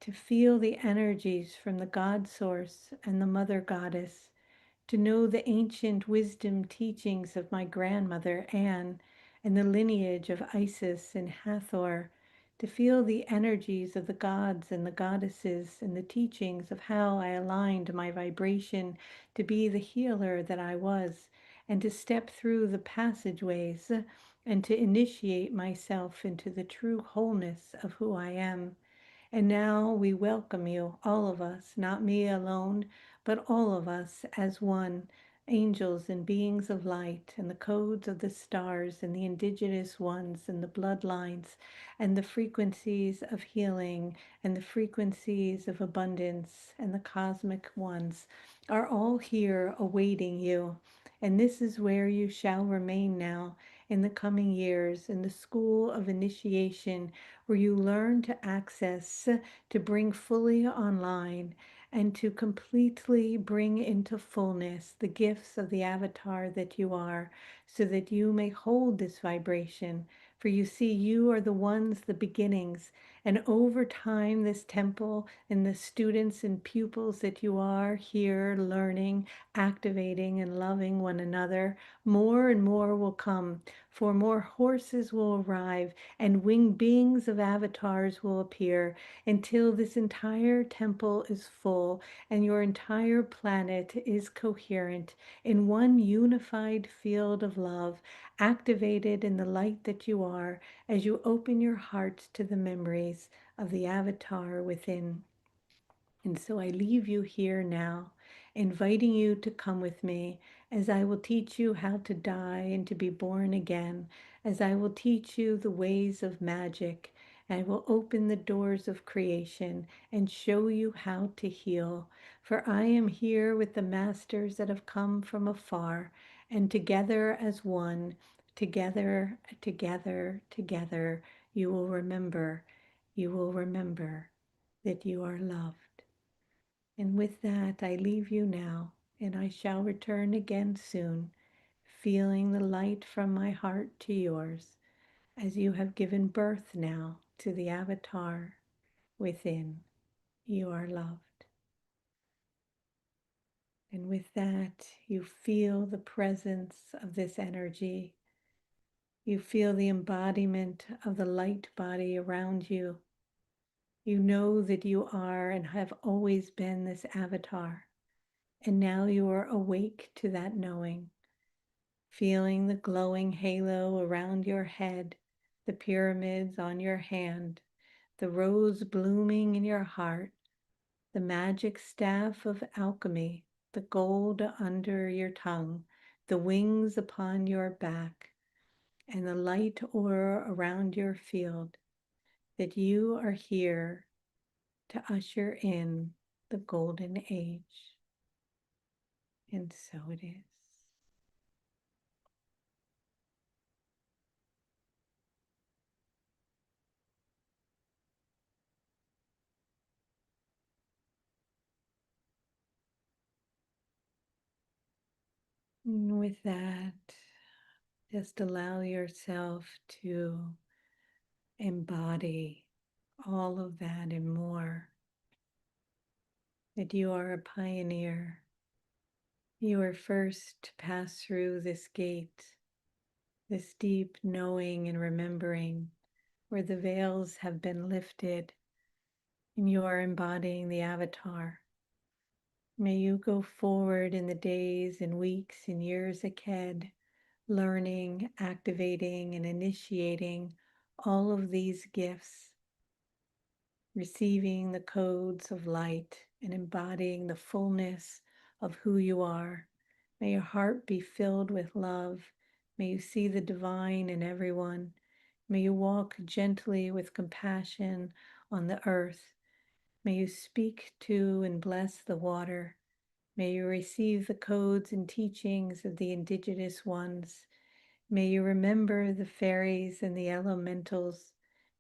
to feel the energies from the God Source and the Mother Goddess, to know the ancient wisdom teachings of my grandmother Anne and the lineage of Isis and Hathor, to feel the energies of the gods and the goddesses and the teachings of how I aligned my vibration to be the healer that I was, and to step through the passageways and to initiate myself into the true wholeness of who I am. And now we welcome you, all of us, not me alone, but all of us as one, angels and beings of light, and the codes of the stars, and the indigenous ones, and the bloodlines, and the frequencies of healing, and the frequencies of abundance, and the cosmic ones are all here awaiting you. And this is where you shall remain now in the coming years, in the school of initiation, where you learn to access, to bring fully online, and to completely bring into fullness the gifts of the avatar that you are, so that you may hold this vibration. For you see, you are the ones, the beginnings, and over time, this temple and the students and pupils that you are here learning, activating, and loving one another, more and more will come, for more horses will arrive and winged beings of avatars will appear until this entire temple is full and your entire planet is coherent in one unified field of love, activated in the light that you are as you open your hearts to the memories of the avatar within. And so I leave you here now, inviting you to come with me as I will teach you how to die and to be born again, as I will teach you the ways of magic. And I will open the doors of creation and show you how to heal. For I am here with the masters that have come from afar, and together as one, together, together, together, you will remember that you are loved. And with that, I leave you now, and I shall return again soon, feeling the light from my heart to yours, as you have given birth now to the avatar within. You are loved. And with that, you feel the presence of this energy. You feel the embodiment of the light body around you. You know that you are and have always been this avatar. And now you are awake to that knowing, feeling the glowing halo around your head, the pyramids on your hand, the rose blooming in your heart, the magic staff of alchemy, the gold under your tongue, the wings upon your back, and the light aura around your field, that you are here to usher in the golden age. And so it is. And with that, just allow yourself to embody all of that and more. That you are a pioneer. You were first to pass through this gate, this deep knowing and remembering where the veils have been lifted, and you are embodying the avatar. May you go forward in the days and weeks and years ahead, learning, activating, and initiating all of these gifts, receiving the codes of light and embodying the fullness of who you are. May your heart be filled with love. May you see the divine in everyone. May you walk gently with compassion on the earth. May you speak to and bless the water. May you receive the codes and teachings of the indigenous ones. May you remember the fairies and the elementals.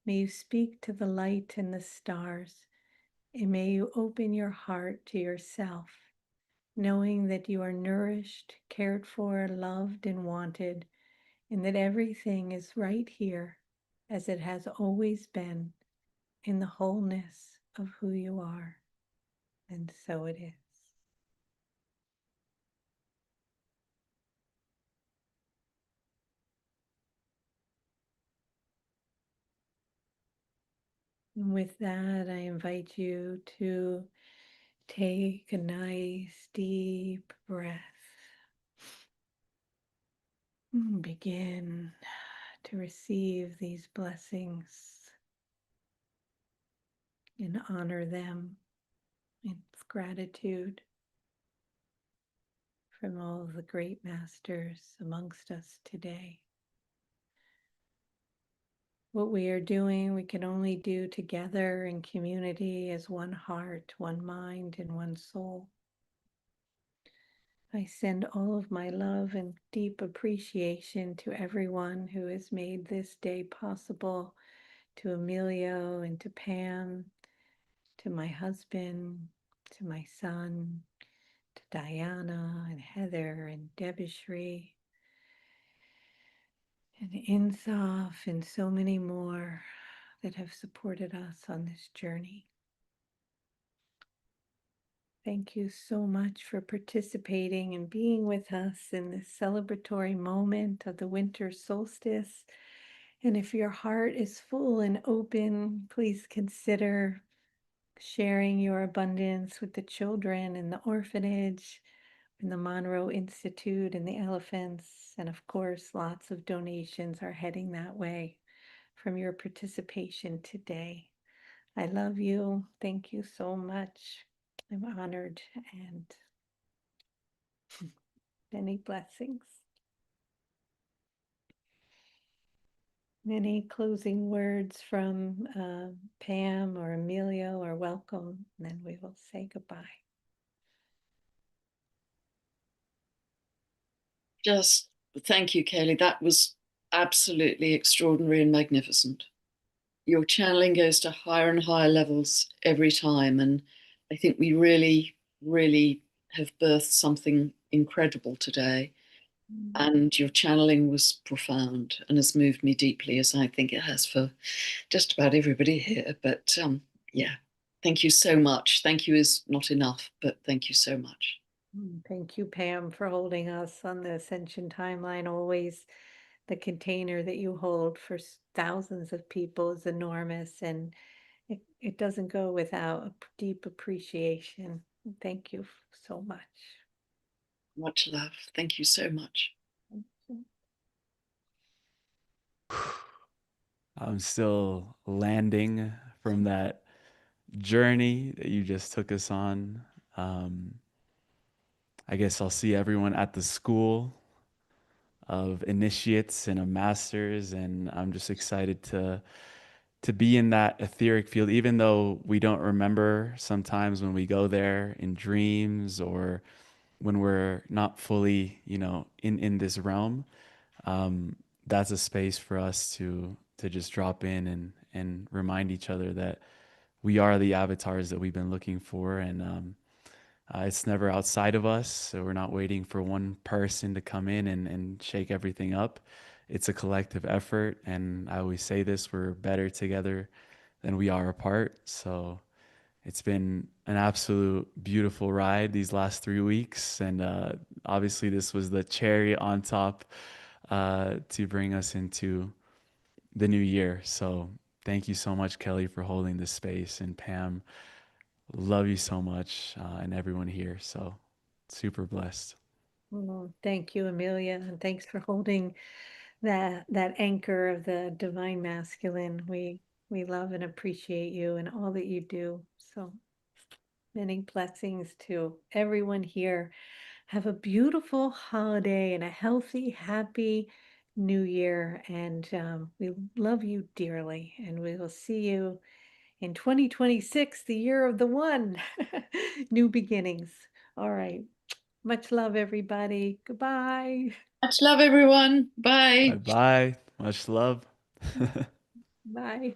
May you speak to the light and the stars. And may you open your heart to yourself, knowing that you are nourished, cared for, loved, and wanted, and that everything is right here as it has always been in the wholeness of who you are. And so it is. And with that, I invite you to take a nice deep breath. Begin to receive these blessings and honor them with gratitude from all of the great masters amongst us today. What we are doing, we can only do together in community as one heart, one mind, and one soul. I send all of my love and deep appreciation to everyone who has made this day possible, to Emilio and to Pam, to my husband, to my son, to Diana and Heather and Debishri and Insaf and so many more that have supported us on this journey. Thank you so much for participating and being with us in this celebratory moment of the winter solstice. And if your heart is full and open, please consider sharing your abundance with the children in the orphanage, in the Monroe Institute, and the elephants. And of course, lots of donations are heading that way from your participation today. I love you. Thank you so much. I'm honored, and many blessings. Any closing words from Pam or Emilio or welcome, and then we will say goodbye. Just thank you, Kelly. That was absolutely extraordinary and magnificent. Your channeling goes to higher and higher levels every time. And I think we really, really have birthed something incredible today. And your channeling was profound and has moved me deeply, as I think it has for just about everybody here. But yeah, thank you so much. Thank you is not enough, but thank you so much. Thank you, Pam, for holding us on the Ascension timeline. Always the container that you hold for thousands of people is enormous, and it doesn't go without a deep appreciation. Thank you so much. Much love. Thank you so much. I'm still landing from that journey that you just took us on. I guess I'll see everyone at the school of initiates and a masters, and I'm just excited to be in that etheric field, even though we don't remember sometimes when we go there in dreams or when we're not fully, in this realm. That's a space for us to just drop in and remind each other that we are the avatars that we've been looking for, and it's never outside of us. So we're not waiting for one person to come in and shake everything up. It's a collective effort, and I always say this: we're better together than we are apart. So it's been an absolute beautiful ride these last 3 weeks, and obviously this was the cherry on top to bring us into the new year. So thank you so much, Kelly, for holding this space, and Pam, love you so much, and everyone here. So super blessed. Thank you, Amelia, and thanks for holding that anchor of the divine masculine. We love and appreciate you and all that you do. So many blessings to everyone here. Have a beautiful holiday and a healthy, happy new year. And we love you dearly. And we will see you in 2026, the year of the one. New beginnings. All right. Much love, everybody. Goodbye. Much love, everyone. Bye. Bye bye. Much love. Bye.